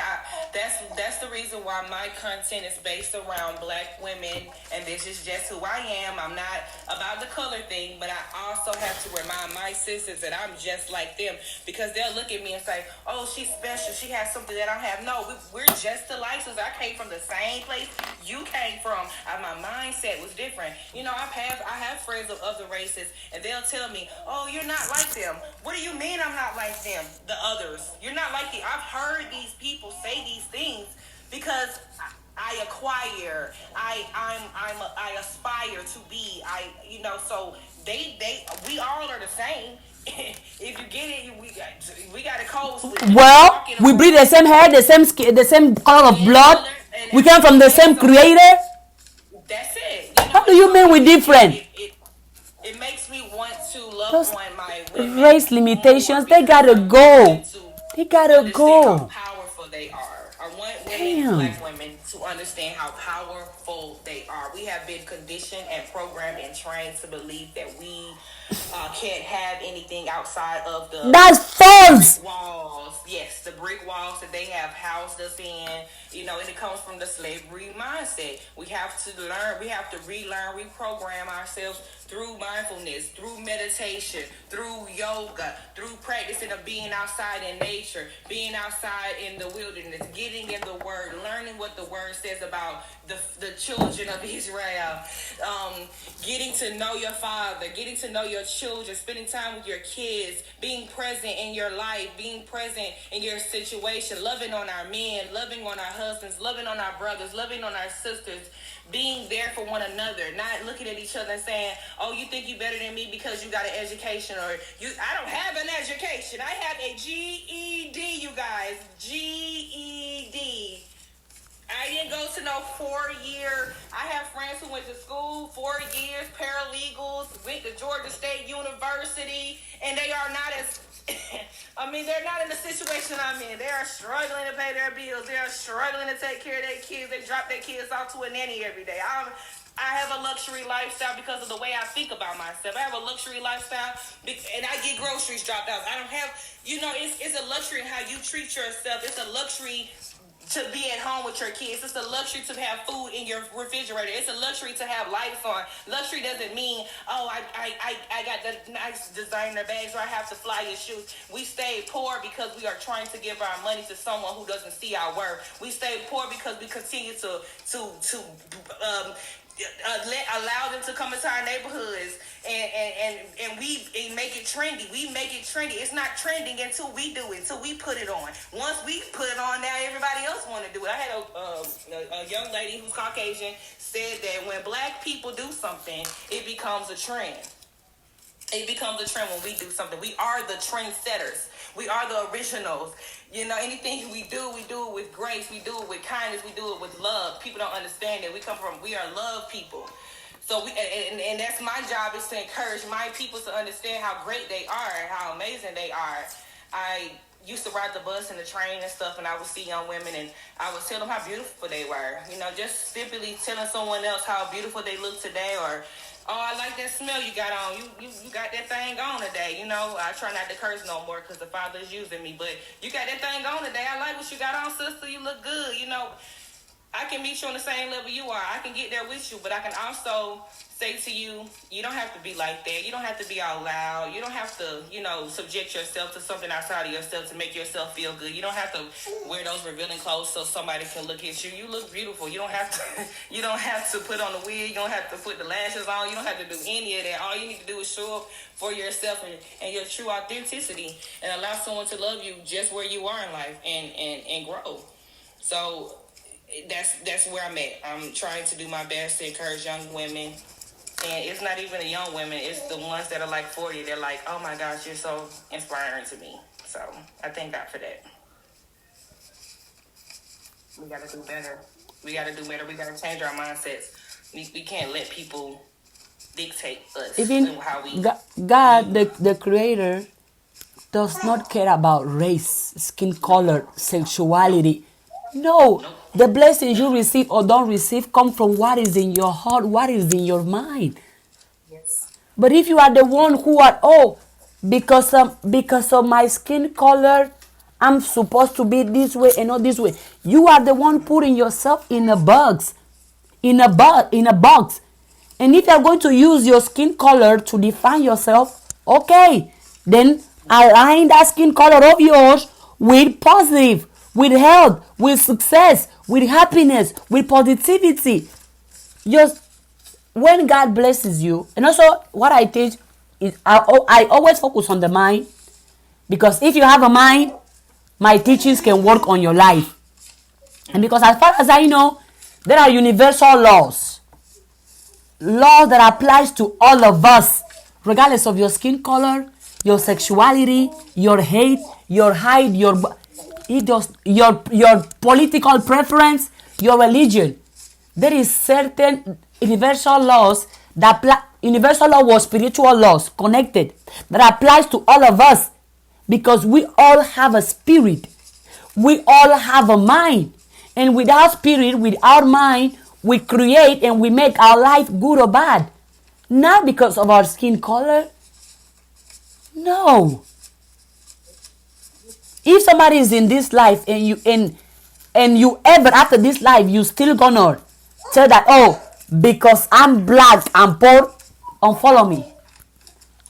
That's the reason why my content is based around black women, and this is just who I am. I'm not about the color thing, but I also have to remind my sisters that I'm just like them, because they'll look at me and say, "Oh, she's special. She has something that I don't have." No, we're just alike. Since I came from the same place you came from, my mindset was different. You know, I have friends of other races, and they'll tell me, "Oh, you're not like them." What do you mean I'm not like them? The others. You're not like the. I've heard these people say these things because I acquire, I aspire to be, so we all are the same. If you get it, we got a code switch. Well, we breathe the same hair, the same skin, the same color of blood. We come from the same creator. That's it. How do you mean we're different? It makes me want to love on my women. Race limitations, they gotta go. They gotta go. How powerful they are. I want women, black women, to understand how powerful they are. We have been conditioned and programmed and trained to believe that we can't have anything outside of the false walls. Yes, the brick walls that they have housed us in. And it comes from the slavery mindset. We have to learn. We have to relearn, reprogram ourselves through mindfulness, through meditation, through yoga, through practicing of being outside in nature, being outside in the wilderness, getting in the word, learning what the word says about the children of Israel, getting to know your father, getting to know your children, spending time with your kids, being present in your life, being present in your situation, loving on our men, loving on our husbands, loving on our brothers, loving on our sisters, being there for one another, not looking at each other and saying, "Oh, you think you better than me because you got an education," or I don't have an education. I have a GED, you guys. GED. I didn't go to no 4-year. I have friends who went to school 4 years, paralegals, went to Georgia State University, and they are not as they're not in the situation I'm in. They are struggling to pay their bills. They are struggling to take care of their kids. They drop their kids off to a nanny every day. I have a luxury lifestyle because of the way I think about myself. I have a luxury lifestyle, and I get groceries dropped out. I don't have, it's a luxury in how you treat yourself. It's a luxury to be at home with your kids. It's a luxury to have food in your refrigerator. It's a luxury to have lights on. Luxury doesn't mean, oh, I got the nice designer bags or I have to fly your shoes. We stay poor because we are trying to give our money to someone who doesn't see our worth. We stay poor because we continue to allow them to come into our neighborhoods and we make it trendy. We make it trendy. It's not trending until we do it, until we put it on. Once we put it on, now everybody else want to do it. I had a young lady who's Caucasian said that when black people do something, it becomes a trend. It becomes a trend when we do something. We are the trendsetters. We are the originals. Anything we do it with grace. We do it with kindness. We do it with love. People don't understand that we are love people. So and that's my job, is to encourage my people to understand how great they are, how amazing they are. I used to ride the bus and the train and stuff, and I would see young women, and I would tell them how beautiful they were. Just simply telling someone else how beautiful they look today, or, oh, I like that smell you got on. You got that thing on today. I try not to curse no more because the Father's using me. But you got that thing on today. I like what you got on, sister. You look good. I can meet you on the same level you are. I can get there with you. But I can also say to you, you don't have to be like that. You don't have to be all loud. You don't have to, subject yourself to something outside of yourself to make yourself feel good. You don't have to wear those revealing clothes so somebody can look at you. You look beautiful. You don't have to put on the wig. You don't have to put the lashes on. You don't have to do any of that. All you need to do is show up for yourself and your true authenticity, and allow someone to love you just where you are in life and grow. So that's where I'm at. I'm trying to do my best to encourage young women. And it's not even the young women, it's the ones that are like 40. They're like, oh my gosh, you're so inspiring to me. So I thank God for that. We got to do better. We got to change our mindsets. We can't let people dictate us. Even how we... God, the Creator, does not care about race, skin color, sexuality. No. The blessings you receive or don't receive come from what is in your heart, what is in your mind. Yes. But if you are the one who are, because of my skin color, I'm supposed to be this way and not this way. You are the one putting yourself in a box. In a box. And if you're going to use your skin color to define yourself, okay, then align that skin color of yours with positive, with health, with success, with happiness, with positivity. Just when God blesses you, and also what I teach is I always focus on the mind, because if you have a mind, my teachings can work on your life. And because as far as I know, there are universal laws that applies to all of us, regardless of your skin color, your sexuality, your hate, your height, your political preference, your religion. There is certain universal laws universal law was spiritual laws connected that applies to all of us, because we all have a spirit. We all have a mind. And with our spirit, with our mind, we create and we make our life good or bad. Not because of our skin color. No. If somebody is in this life and you ever after this life you still gonna tell that, oh, because I'm black, I'm poor, unfollow me.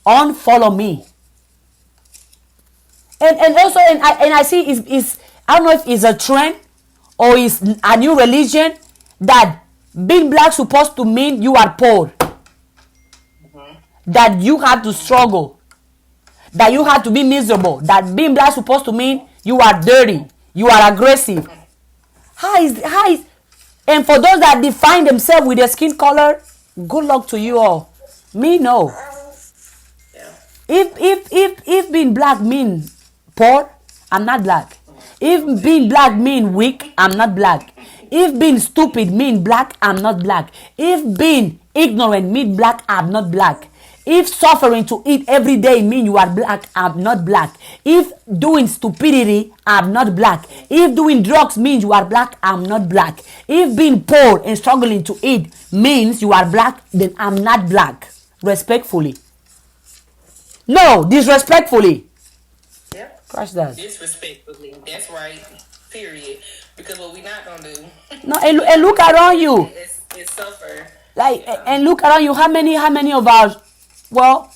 Unfollow me. And also I see is I don't know if it's a trend or it's a new religion that being black supposed to mean you are poor. That you have to struggle. That you have to be miserable. That being black supposed to mean you are dirty. You are aggressive. How is and for those that define themselves with their skin color, good luck to you all. Me, no. If being black mean poor, I'm not black. If being black mean weak, I'm not black. If being stupid mean black, I'm not black. If being ignorant mean black, I'm not black. If suffering to eat every day mean you are black, I'm not black. If doing stupidity, I'm not black. If doing drugs means you are black, I'm not black. If being poor and struggling to eat means you are black, then I'm not black. Respectfully. No, disrespectfully. Yep. Crush that. Disrespectfully. That's right. Period. Because what we not gonna do. No, and look around you. It's suffer. Like, and look around you. How many of our, well,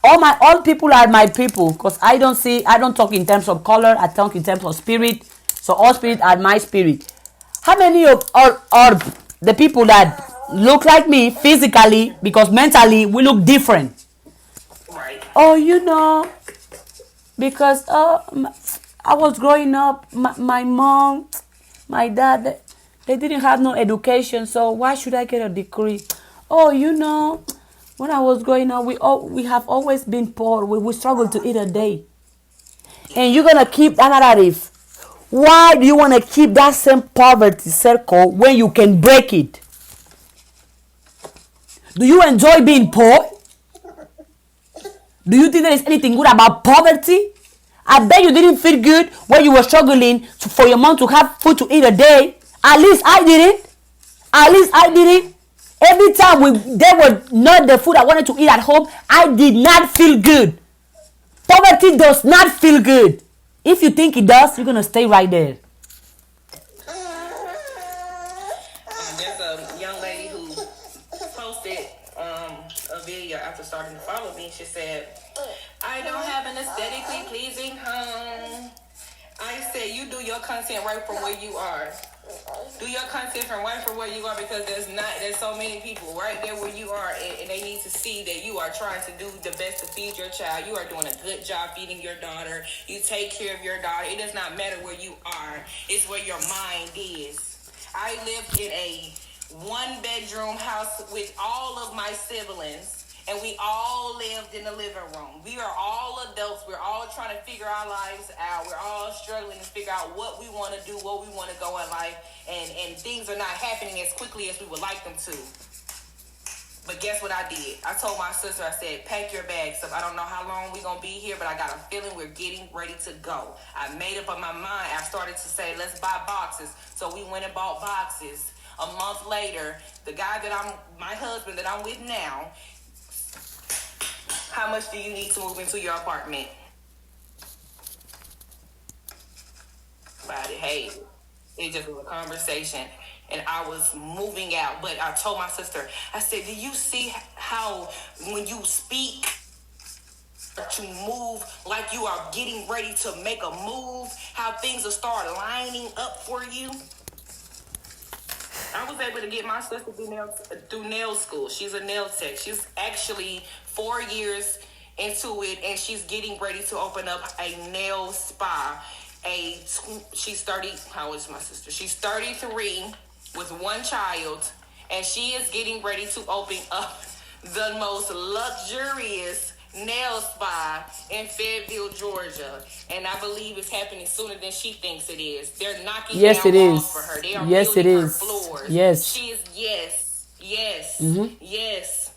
all people are my people, because I don't talk in terms of color. I talk in terms of spirit. So all spirit are my spirit. How many of are the people that look like me physically, because mentally we look different? Right. Oh, because I was growing up, my mom, my dad, they didn't have no education, so why should I get a degree? Oh, when I was growing up, we have always been poor. We struggle to eat a day. And you're going to keep that narrative. Why do you want to keep that same poverty circle when you can break it? Do you enjoy being poor? Do you think there is anything good about poverty? I bet you didn't feel good when you were struggling for your mom to have food to eat a day. At least I didn't. Every time there was not the food I wanted to eat at home, I did not feel good. Poverty does not feel good. If you think it does, you're going to stay right there. There's a young lady who posted a video after starting to follow me. She said, I don't have an aesthetically pleasing home. I said, you do your content right from where you are. Do your content from right from where you are, because there's so many people right there where you are, and they need to see that you are trying to do the best to feed your child. You are doing a good job feeding your daughter. You take care of your daughter. It does not matter where you are. It's where your mind is. I lived in a 1-bedroom house with all of my siblings. And we all lived in the living room. We are all adults. We're all trying to figure our lives out. We're all struggling to figure out what we want to do, what we want to go in life. And things are not happening as quickly as we would like them to. But guess what I did? I told my sister, I said, pack your bags up. I don't know how long we're going to be here, but I got a feeling we're getting ready to go. I made up my mind. I started to say, let's buy boxes. So we went and bought boxes. A month later, the guy my husband that I'm with now, how much do you need to move into your apartment? About it. Hey, it just was a conversation, and I was moving out. But I told my sister, I said, do you see how when you speak, to move like you are getting ready to make a move, how things will start lining up for you? I was able to get my sister through nail school. She's a nail tech. She's actually 4 years into it, and she's getting ready to open up a nail spa. She's 30. How old is my sister? She's 33 with 1 child, and she is getting ready to open up the most luxurious nail spa in Fayetteville, Georgia, and I believe it's happening sooner than she thinks it is. They're knocking down walls for her. They are building her floors. Yes. She is. Yes. Yes.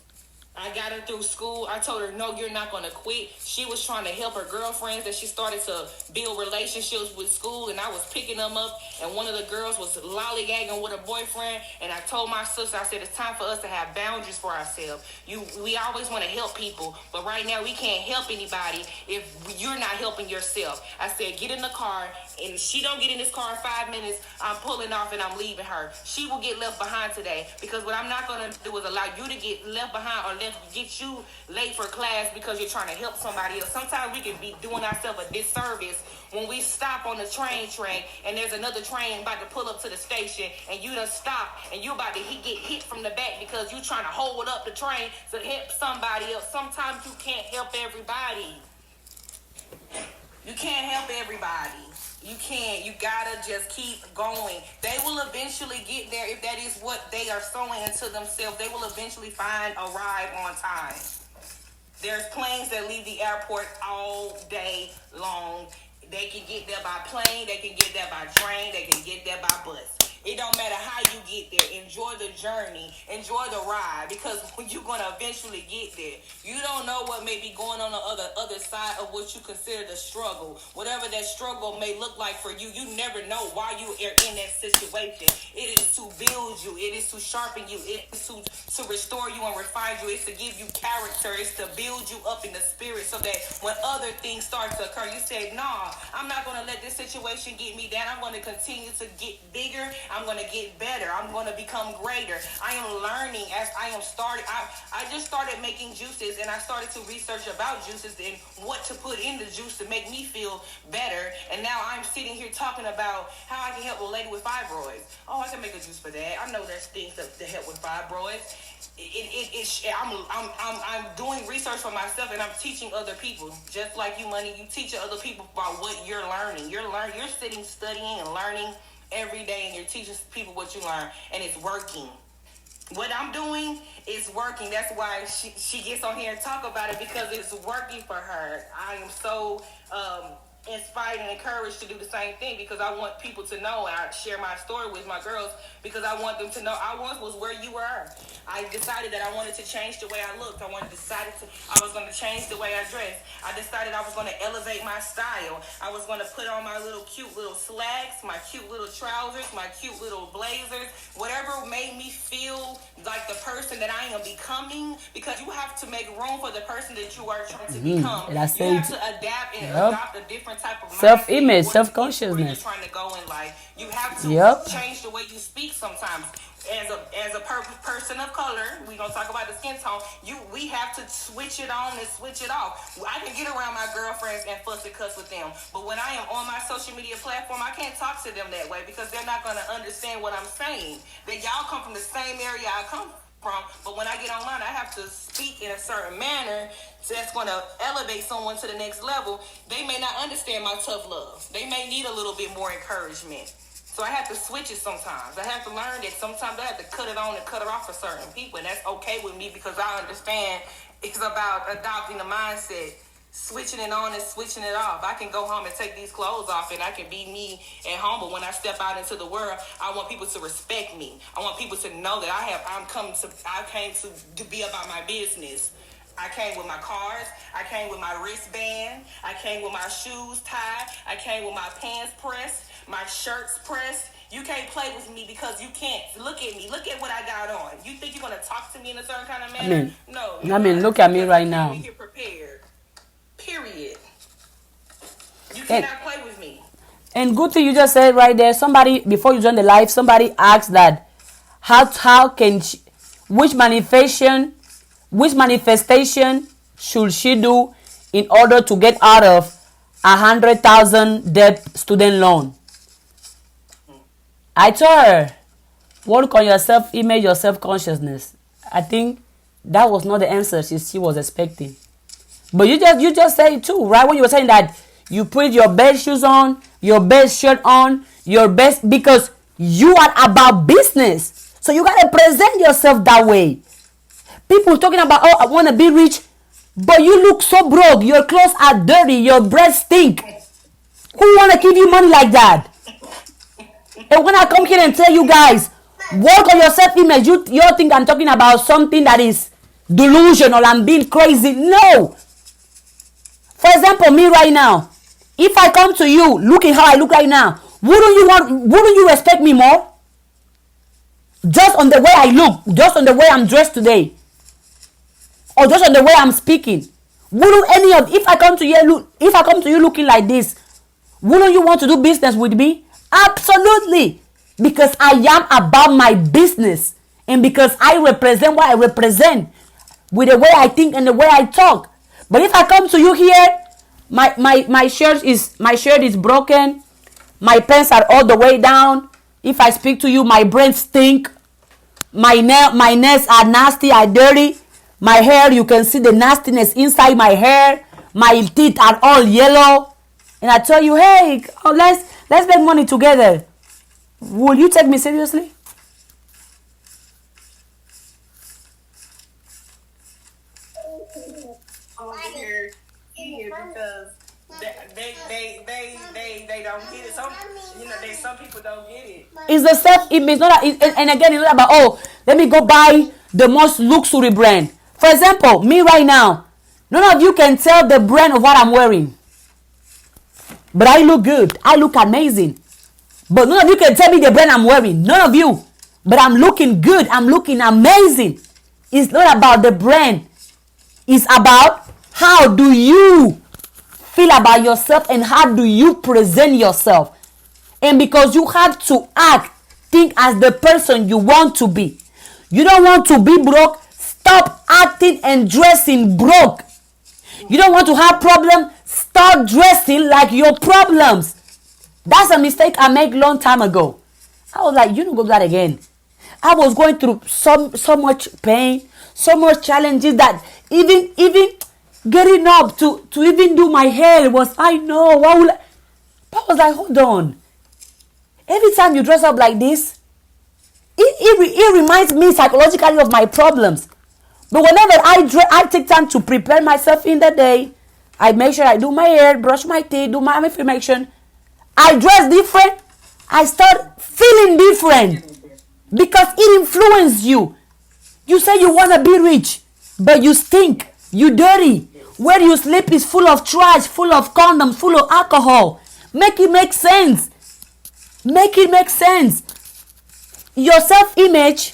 I got her through school. I told her, no, you're not going to quit. She was trying to help her girlfriends that she started to build relationships with school, and I was picking them up, and one of the girls was lollygagging with her boyfriend, and I told my sister, I said, it's time for us to have boundaries for ourselves. We always want to help people, but right now we can't help anybody if you're not helping yourself. I said, get in the car, and if she don't get in this car in 5 minutes, I'm pulling off and I'm leaving her. She will get left behind today, because what I'm not going to do is allow you to get left behind or get you late for class because you're trying to help somebody else. Sometimes we can be doing ourselves a disservice when we stop on the train and there's another train about to pull up to the station, and you done stop and you about to get hit from the back because you're trying to hold up the train to help somebody else. Sometimes you can't help everybody. You can't help everybody. You can't. You gotta just keep going. They will eventually get there if that is what they are sowing into themselves. They will eventually arrive on time. There's planes that leave the airport all day long. They can get there by plane. They can get there by train. They can get there by bus. It don't matter how you get there. Enjoy the journey. Enjoy the ride, because you're gonna eventually get there. You don't know what may be going on the other side of what you consider the struggle. Whatever that struggle may look like for you, you never know why you are in that situation. It is to build you. It is to sharpen you. It is to restore you and refine you. It's to give you character. It's to build you up in the spirit, so that when other things start to occur, you say, nah, I'm not going to let this situation get me down. I'm going to continue to get bigger. I'm going to get better. I'm going to become greater. I am learning as I am starting. I just started making juices, and I started to research about juices and what to put in the juice to make me feel better. And now I'm sitting here talking about how I can help a lady with fibroids. Oh, I can make a juice for that. I know there's things to help with fibroids. I'm doing research for myself, and I'm teaching other people. Just like you, Money, you teach other people about what you're learning. You're sitting, studying, and learning every day, and you're teaching people what you learn, and it's working. What I'm doing is working. That's why she gets on here and talk about it, because it's working for her. I am so inspired and encouraged to do the same thing, because I want people to know, and I share my story with my girls, because I want them to know I once was where you were. I decided that I wanted to change the way I looked. I was going to change the way I dressed. I decided I was going to elevate my style. I was going to put on my cute little slacks, my cute little trousers, my cute little blazers, whatever made me feel like the person that I am becoming, because you have to make room for the person that you are trying to become. You have to adapt and adopt a different type of self-image, self-consciousness. Trying to go in life, you have to change the way you speak sometimes. As a person of color, we gonna talk about the skin tone. We have to switch it on and switch it off. I can get around my girlfriends and fuss and cuss with them, but when I am on my social media platform, I can't talk to them that way, because they're not gonna understand what I'm saying. That y'all come from the same area I come from, but when I get online, I have to speak in a certain manner that's going to elevate someone to the next level. They may not understand my tough love. They may need a little bit more encouragement. So I have to switch it sometimes. I have to learn that sometimes I have to cut it on and cut it off for certain people, and that's okay with me, because I understand it's about adopting the mindset, switching it on and switching it off. I can go home and take these clothes off, and I can be me at home, but when I step out into the world, I want people to respect me. I want people to know that I came to be about my business. I came with my cards. I came with my wristband. I came with my shoes tied. I came with my pants pressed, my shirts pressed. You can't play with me, because you can't. Look at me. Look at what I got on. You think you're going to talk to me in a certain kind of manner? No. Look at me right now. You're prepared. Period. You cannot play with me. And good thing you just said right there. Somebody, before you join the live, somebody asked that how can she, which manifestation should she do in order to get out of 100,000 debt student loan? I told her, work on your self-image, your self-consciousness. I think that was not the answer she was expecting. But you just said it too, right? When you were saying that you put your best shoes on, your best shirt on, your best, because you are about business. So you gotta present yourself that way. People talking about, oh, I want to be rich, but you look so broke. Your clothes are dirty. Your breath stink. Who want to give you money like that? And when I come here and tell you guys, work on your self-image, you think I'm talking about something that is delusional. I'm being crazy. No. For example, me right now, if I come to you looking how I look right now, wouldn't you respect me more? Just on the way I look, just on the way I'm dressed today, or just on the way I'm speaking. If I come to you looking like this, wouldn't you want to do business with me? Absolutely. Because I am about my business, and because I represent what I represent with the way I think and the way I talk. But if I come to you here, my shirt is broken, my pants are all the way down. If I speak to you, my brain stink, my nails are nasty, are dirty. My hair, you can see the nastiness inside my hair. My teeth are all yellow. And I tell you, hey, let's make money together. Will you take me seriously? Over here because they don't get it. Some people don't get it. It's the self-image. And again, it's not about, oh, let me go buy the most luxury brand. For example, me right now, none of you can tell the brand of what I'm wearing. But I look good. I look amazing. But none of you can tell me the brand I'm wearing. None of you. But I'm looking good. I'm looking amazing. It's not about the brand. It's about how do you feel about yourself and how do you present yourself. And because you have to think as the person you want to be. You don't want to be broke. Stop acting and dressing broke. You don't want to have problems. Start dressing like your problems. That's a mistake I made long time ago. I was like, you don't go do that again. I was going through so much pain, so much challenges that even getting up to even do my hair was, I know, what will I? But I was like, hold on. Every time you dress up like this, it reminds me psychologically of my problems. But whenever I take time to prepare myself in the day, I make sure I do my hair, brush my teeth, do my affirmation. I dress different. I start feeling different because it influences you. You say you want to be rich, but you stink. You dirty. Where you sleep is full of trash, full of condoms, full of alcohol. Make it make sense. Make it make sense. Your self-image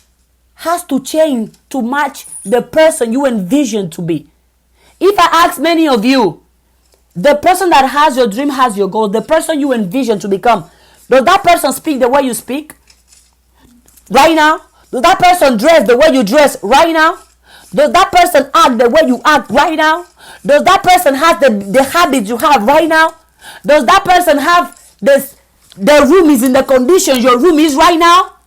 has to change to match the person you envision to be. If I ask many of you, the person that has your dream, has your goal, the person you envision to become, does that person speak the way you speak right now? Does that person dress the way you dress right now? Does that person act the way you act right now? Does that person have the habits you have right now? Does that person have the room is in the conditions your room is right now?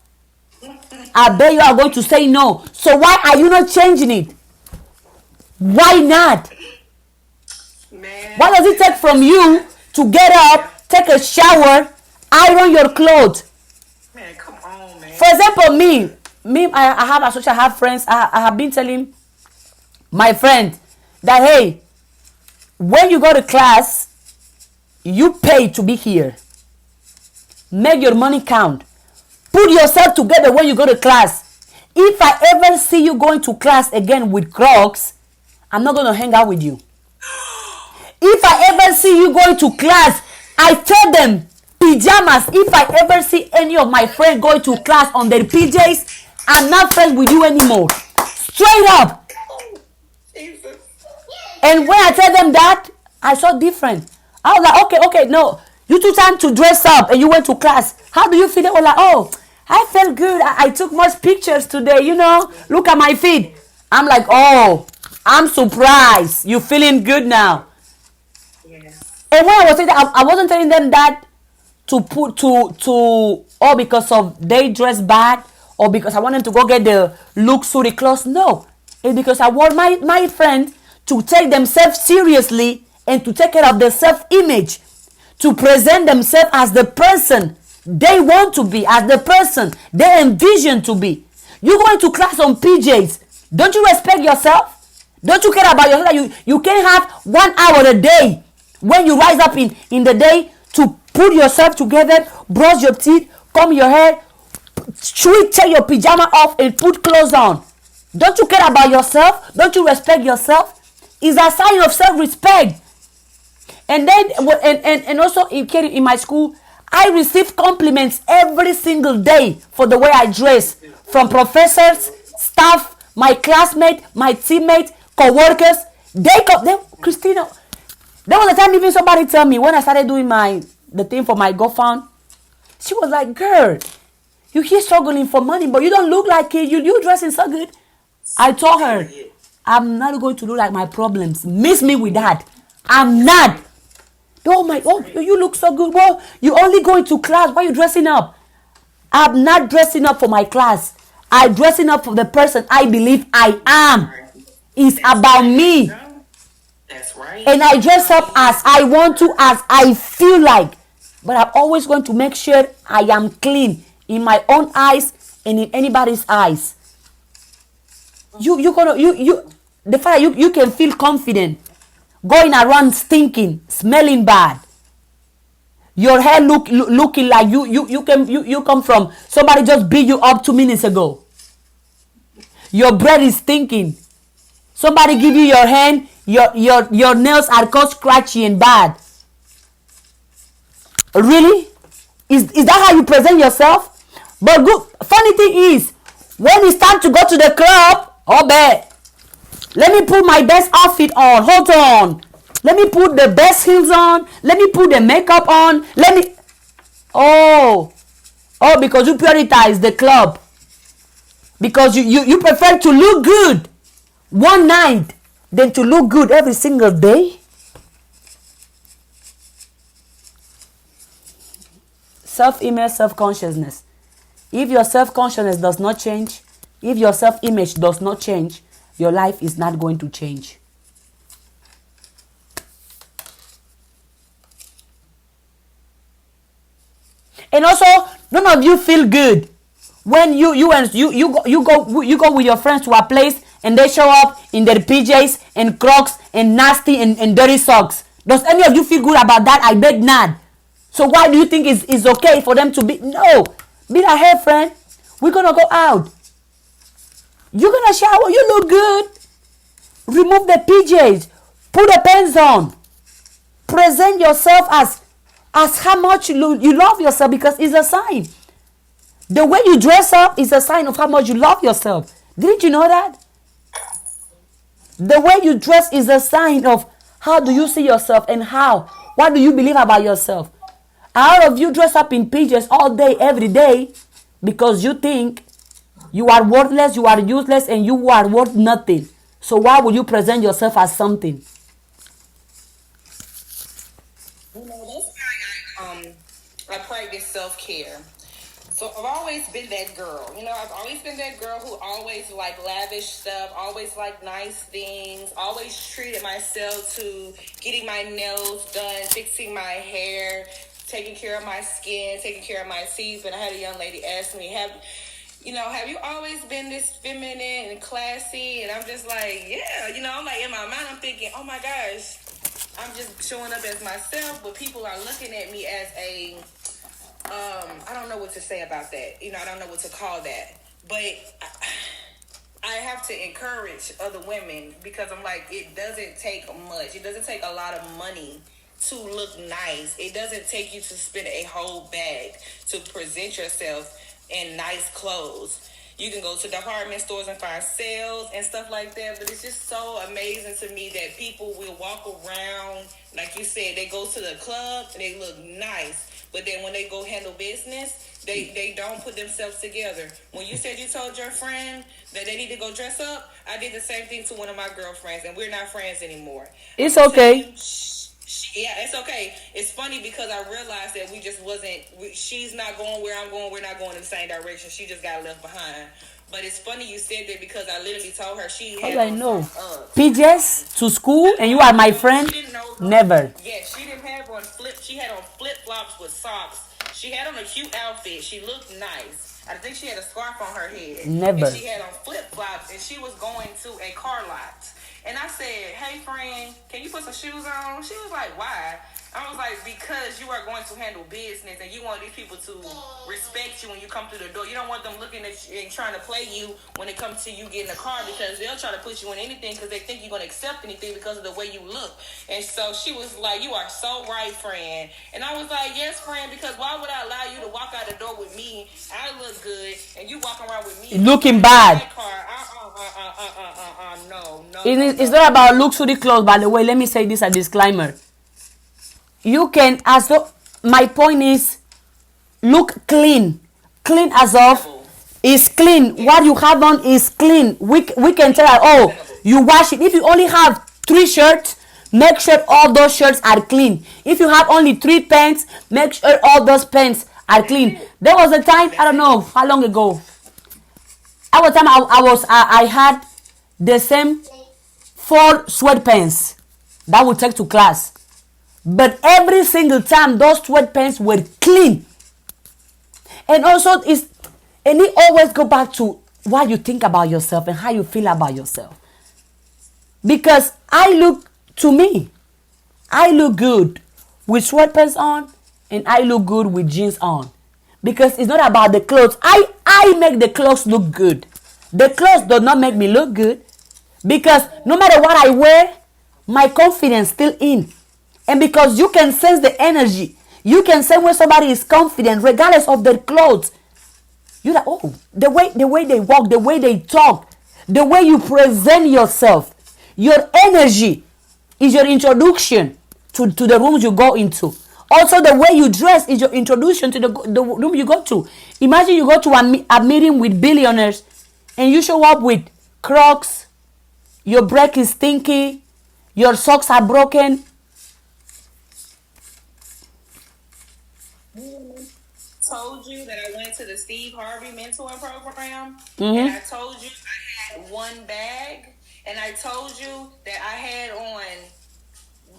I bet you are going to say no. So why are you not changing it? Why not? Man. What does it take from you to get up, take a shower, iron your clothes? Man, come on, man. For example, I have friends. I have been telling my friend that, hey, when you go to class, you pay to be here. Make your money count. Put yourself together when you go to class. If I ever see you going to class again with Crocs, I'm not going to hang out with you. If I ever see you going to class, I tell them, pajamas. If I ever see any of my friends going to class on their PJs, I'm not friends with you anymore. Straight up. Jesus. And when I tell them that, I saw different. I was like, okay, no. You took time to dress up and you went to class. How do you feel? They were like, oh, I felt good. I took much pictures today, Look at my feet. I'm like, oh, I'm surprised. You feeling good now. Yes. And when I was saying that, I wasn't telling them that because of they dress bad or because I want them to go get the luxury clothes. No. It's because I want my friends to take themselves seriously and to take care of their self-image, to present themselves as the person they want to be, as the person they envision to be. You going to class on PJs. Don't you respect yourself? Don't you care about yourself? You can't have 1 hour a day when you rise up in the day to put yourself together, brush your teeth, comb your hair, take your pajama off and put clothes on. Don't you care about yourself? Don't you respect yourself? It's a sign of self-respect. And then, and also in my school, I receive compliments every single day for the way I dress, from professors, staff, my classmates, my teammates, co-workers. Christina, there was a time even somebody tell me when I started doing the thing for my GoFund, she was like, girl, you here struggling for money, but you don't look like it. You dressing so good. I told her, I'm not going to look like my problems. Miss me with that. I'm not. Oh, you look so good. Well, you only going to class. Why are you dressing up? I'm not dressing up for my class. I'm dressing up for the person I believe I am. It's about me. That's right. And I dress up as I want to, as I feel like. But I'm always going to make sure I am clean in my own eyes and in anybody's eyes. You can feel confident going around stinking, smelling bad. Your hair looking like you come from somebody just beat you up 2 minutes ago. Your breath is stinking. Somebody give you your hand. Your nails are called scratchy and bad. Really? Is that how you present yourself? But good. Funny thing is, when it's time to go to the club, oh bet. Let me put my best outfit on. Hold on. Let me put the best heels on. Let me put the makeup on. Oh, because you prioritize the club. Because you prefer to look good one night than to look good every single day. Self-image, self-consciousness. If your self-consciousness does not change, if your self-image does not change, your life is not going to change. And also, none of you feel good when you go with your friends to a place and they show up in their PJs and Crocs and nasty and dirty socks. Does any of you feel good about that? I bet not. So why do you think it's okay for them to be? No. Be like, hey friend, we're gonna go out. You're gonna shower, you look good. Remove the PJs. Put the pants on. Present yourself as how much you love yourself, because it's a sign. The way you dress up is a sign of how much you love yourself. Didn't you know that? The way you dress is a sign of how do you see yourself and what do you believe about yourself. All of you dress up in PJs all day, every day, because you think you are worthless, you are useless, and you are worth nothing. So why would you present yourself as something? I practice self-care. So I've always been that girl. I've always been that girl who always liked lavish stuff, always liked nice things, always treated myself to getting my nails done, fixing my hair, taking care of my skin, taking care of my teeth. And I had a young lady ask me, have you always been this feminine and classy? And I'm just like, yeah. I'm like, in my mind, I'm thinking, oh my gosh, I'm just showing up as myself, but people are looking at me as a, I don't know what to say about that. I don't know what to call that. But I have to encourage other women, because I'm like, it doesn't take much. It doesn't take a lot of money to look nice. It doesn't take you to spend a whole bag to present yourself in nice clothes. You can go to department stores and find sales and stuff like that, but it's just so amazing to me that people will walk around, like you said, they go to the club and they look nice, but then when they go handle business, they don't put themselves together. When you said you told your friend that they need to go dress up, I did the same thing to one of my girlfriends, and we're not friends anymore. It's okay. Yeah, it's okay. It's funny because I realized that she's not going where I'm going. We're not going in the same direction. She just got left behind. But it's funny you said that, because I literally told her she had PJs to school and you are my friend? Never. Yeah, she didn't have on she had on flip-flops with socks. She had on a cute outfit. She looked nice. I think she had a scarf on her head. Never. And she had on flip-flops, and she was going to a car lot. And I said, hey, friend, can you put some shoes on? She was like, why? I was like, because you are going to handle business, and you want these people to respect you when you come through the door. You don't want them looking at you and trying to play you when it comes to you getting a car, because they'll try to put you in anything because they think you're going to accept anything because of the way you look. And so she was like, you are so right, friend. And I was like, yes, friend, because why would I allow you to walk out the door with me? I look good, and you walk around with me looking bad. No. It's not about luxury clothes, by the way. Let me say this as a disclaimer. You can, my point is, look clean. Clean as of, is clean. What you have on is clean. We can tell, you wash it. If you only have 3 shirts, make sure all those shirts are clean. If you have only 3 pants, make sure all those pants are clean. There was a time, I don't know how long ago, I had the same 4 sweatpants that would take to class. But every single time those sweatpants were clean. And also it always go back to what you think about yourself and how you feel about yourself. Because I look good with sweatpants on and I look good with jeans on. Because it's not about the clothes. I make the clothes look good. The clothes do not make me look good. Because no matter what I wear, my confidence still in. And because you can sense the energy. You can sense when somebody is confident regardless of their clothes. You're like, oh, the way they walk, the way they talk, the way you present yourself, your energy is your introduction to the rooms you go into. Also, the way you dress is your introduction to the room you go to. Imagine you go to a meeting with billionaires and you show up with Crocs, your break is stinky, your socks are broken. Told you that I went to the Steve Harvey mentoring program, and I told you I had one bag, and I told you that I had on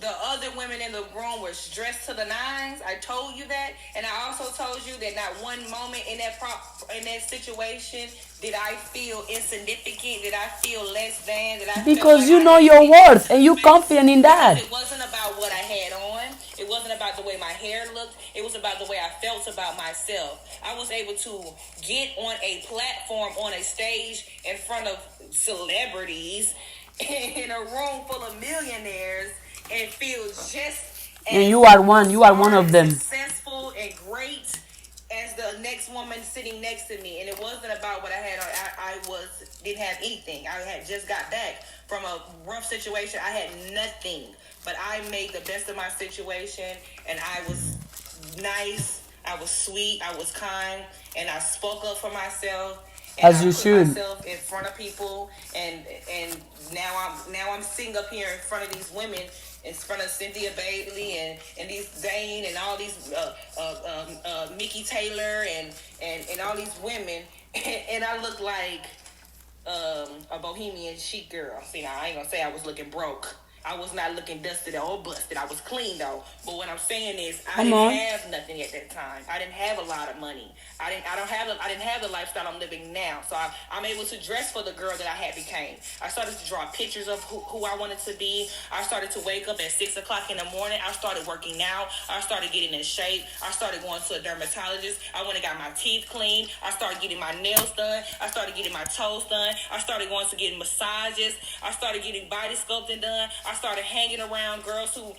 the other women in the room was dressed to the nines. I told you that, and I also told you that not one moment in that situation did I feel insignificant, did I feel less than, did I because like you know your worth and you confident in that. It wasn't about what I had on. It wasn't about the way my hair looked. It was about the way I felt about myself. I was able to get on a platform, on a stage in front of celebrities in a room full of millionaires and feel just and you are one of them, successful and great as the next woman sitting next to me. And it wasn't about what I had on. I didn't have anything. I had just got back from a rough situation. I had nothing, but I made the best of my situation, and I was nice, I was sweet, I was kind, and I spoke up for myself. And as you should. Myself in front of people, and now I'm sitting up here in front of these women, in front of Cynthia Bailey and these Zane and all these Mickey Taylor and all these women, and I look like a bohemian chic girl. See, now I ain't gonna say I was looking broke. I was not looking dusted or busted. I was clean though. But what I'm saying is, I didn't have nothing at that time. I didn't have a lot of money. I didn't have the lifestyle I'm living now. So I'm able to dress for the girl that I had became. I started to draw pictures of who I wanted to be. I started to wake up at 6 o'clock in the morning. I started working out. I started getting in shape. I started going to a dermatologist. I went and got my teeth cleaned. I started getting my nails done. I started getting my toes done. I started going to getting massages. I started getting body sculpting done. I started hanging around girls who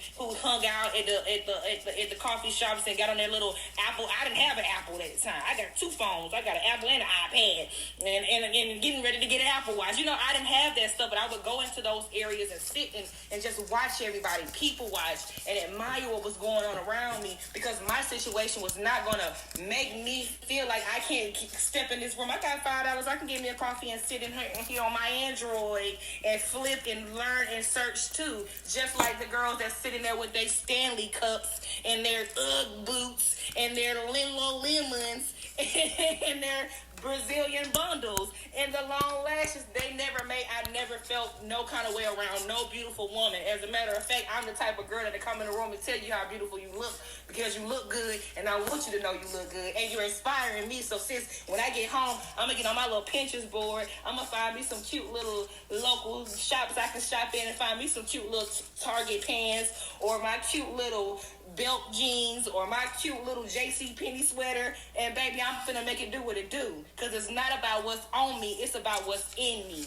hung out at the coffee shops and got on their little Apple. I didn't have an Apple at the time. I got two phones. I got an Apple and an iPad, and getting ready to get an Apple Watch. I didn't have that stuff, but I would go into those areas and sit and just watch everybody, people watch, and admire what was going on around me, because my situation was not going to make me feel like I can't step in this room. I got $5. I can get me a coffee and sit in here on my Android and flip and learn and search too. Just like the girls that's sitting there with their Stanley cups and their Ugg boots and their Lululemons and their Brazilian bundles and the long lashes. I never felt no kind of way around no beautiful woman. As a matter of fact, I'm the type of girl that come in the room and tell you how beautiful you look, because you look good, and I want you to know you look good, and you're inspiring me. So since when I get home, I'm gonna get on my little Pinterest board. I'm gonna find me some cute little local shops I can shop in and find me some cute little Target pants, or my cute little belt jeans, or my cute little JCPenney sweater, and baby, I'm finna make it do what it do, because it's not about what's on me, it's about what's in me,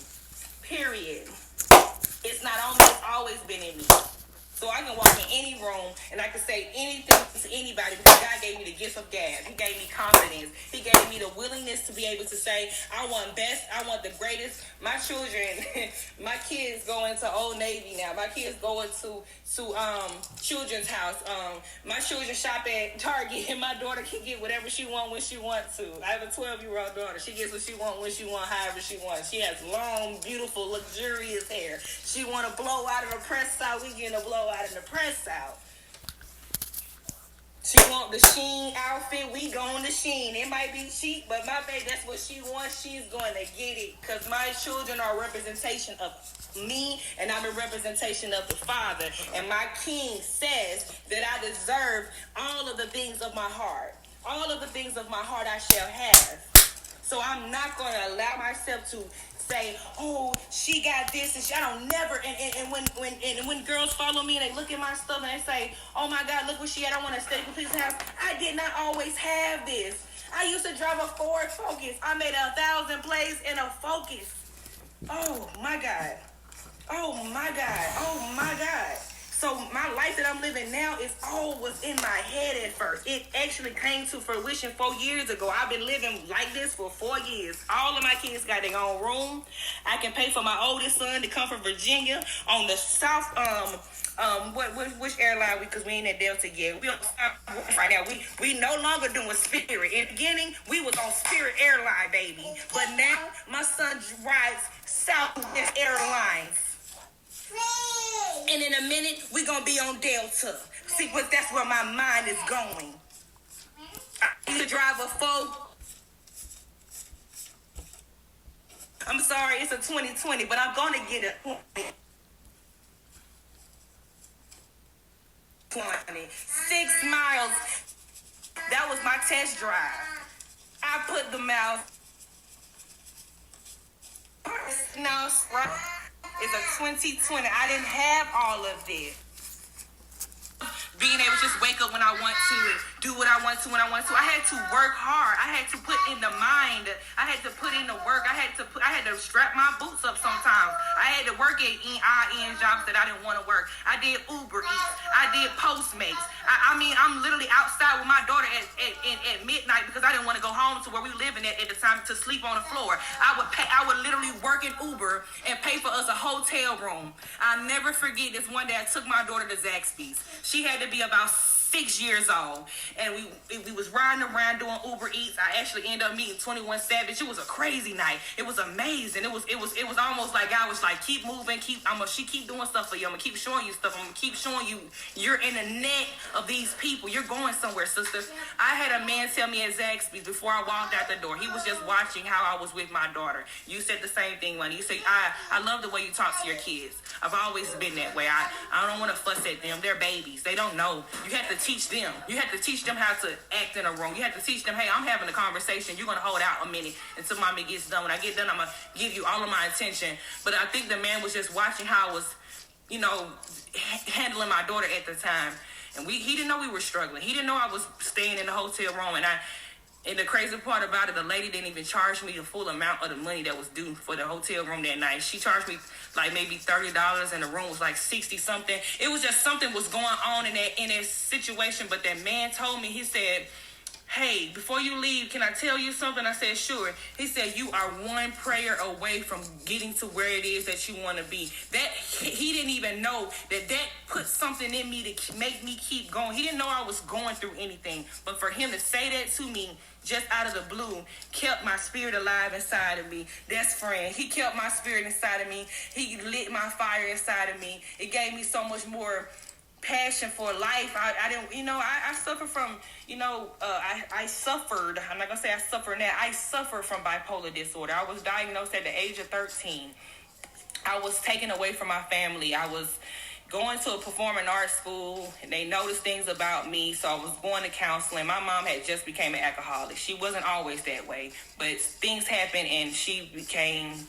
period. It's not on me, it's always been in me. So I can walk in any room and I can say anything to anybody, because God gave me the gift of gab. He gave me confidence. He gave me the willingness to be able to say, I want best, I want the greatest. My children, my kids go into Old Navy now. My kids go into Children's House. My children shop at Target, and my daughter can get whatever she wants when she wants to. I have a 12-year-old daughter. She gets what she wants when she wants, however she wants. She has long, beautiful, luxurious hair. She want to blow out of the press out. We getting a blow out in the press out. She want the Shein outfit, we going to Shein. It might be cheap, but my baby, that's what she wants. She's going to get it, because my children are a representation of me, and I'm a representation of the Father. And my King says that I deserve all of the things of my heart. All of the things of my heart I shall have. So I'm not going to allow myself to say, oh, she got this and I don't never. And when girls follow me and they look at my stuff and they say, oh my God, look what she had. I want to stay complete house. I did not always have this. I used to drive a Ford Focus. I made 1,000 plays in a Focus. Oh my God. Oh my God. Oh my God. So my life that I'm living now is all was in my head at first. It actually came to fruition 4 years ago. I've been living like this for 4 years. All of my kids got their own room. I can pay for my oldest son to come from Virginia on the south. Which airline? Because we ain't at Delta yet. We on Southwest right now. We no longer doing Spirit. In the beginning, we was on Spirit Airline, baby. But now my son rides Southwest Airlines. And in a minute, we're going to be on Delta. See, but that's where my mind is going. I used to drive a I'm sorry, it's a 2020, but I'm going to get a 20. 6 miles. That was my test drive. I put the miles. Now, it's a 2020. I didn't have all of this. Being able to just wake up when I want to and do what I want to when I want to. I had to work hard. I had to put in the mind. I had to put in the work. I had to strap my boots up sometimes. I had to work at EIN jobs that I didn't want to work. I did Uber Eats. I did Postmates. I mean, I'm literally outside with my daughter at midnight because I didn't want to go home to where we living at the time to sleep on the floor. I would literally work in Uber and pay for us a hotel room. I'll never forget this one day I took my daughter to Zaxby's. She had to be about 6 years old, and we was riding around doing Uber Eats. I actually ended up meeting 21 Savage. It was a crazy night. It was amazing. It was almost like I was like, keep moving, she keep doing stuff for you. I'm gonna keep showing you stuff. I'm gonna keep showing you you're in the net of these people. You're going somewhere, sister. I had a man tell me at Zaxby's before I walked out the door. He was just watching how I was with my daughter. You said the same thing, Wendy. You say, I love the way you talk to your kids. I've always been that way. I don't want to fuss at them. They're babies. They don't know. You have to teach them. You have to teach them how to act in a room. You have to teach them, hey, I'm having a conversation. You're going to hold out a minute until mommy gets done. When I get done, I'm going to give you all of my attention. But I think the man was just watching how I was, handling my daughter at the time. And he didn't know we were struggling. He didn't know I was staying in the hotel room. And the crazy part about it, the lady didn't even charge me the full amount of the money that was due for the hotel room that night. She charged me like maybe $30 and the room was like 60 something. It was just something was going on in that situation. But that man told me, he said, hey, before you leave, can I tell you something? I said, sure. He said, you are one prayer away from getting to where it is that you want to be. That he didn't even know that put something in me to make me keep going. He didn't know I was going through anything. But for him to say that to me just out of the blue kept my spirit alive inside of me. That's friend. He kept my spirit inside of me. He lit my fire inside of me. It gave me so much more passion for life. I suffer from, I suffered, I'm not going to say I suffer now. I suffer from bipolar disorder. I was diagnosed at the age of 13. I was taken away from my family. I was going to a performing arts school, and they noticed things about me, so I was going to counseling. My mom had just became an alcoholic. She wasn't always that way, but things happened, and she became,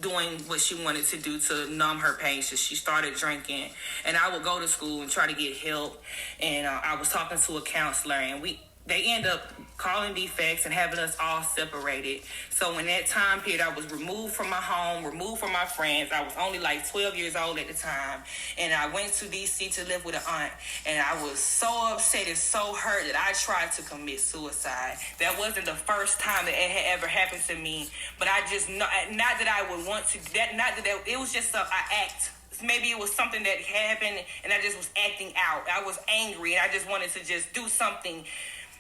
doing what she wanted to do to numb her pain. So she started drinking, and I would go to school and try to get help, and I was talking to a counselor, and they end up calling defects and having us all separated. So in that time period, I was removed from my home, removed from my friends. I was only like 12 years old at the time. And I went to D.C. to live with an aunt. And I was so upset and so hurt that I tried to commit suicide. That wasn't the first time that it had ever happened to me. But I just, not that I would want to, it was just an act. Maybe it was something that happened and I just was acting out. I was angry and I just wanted to just do something.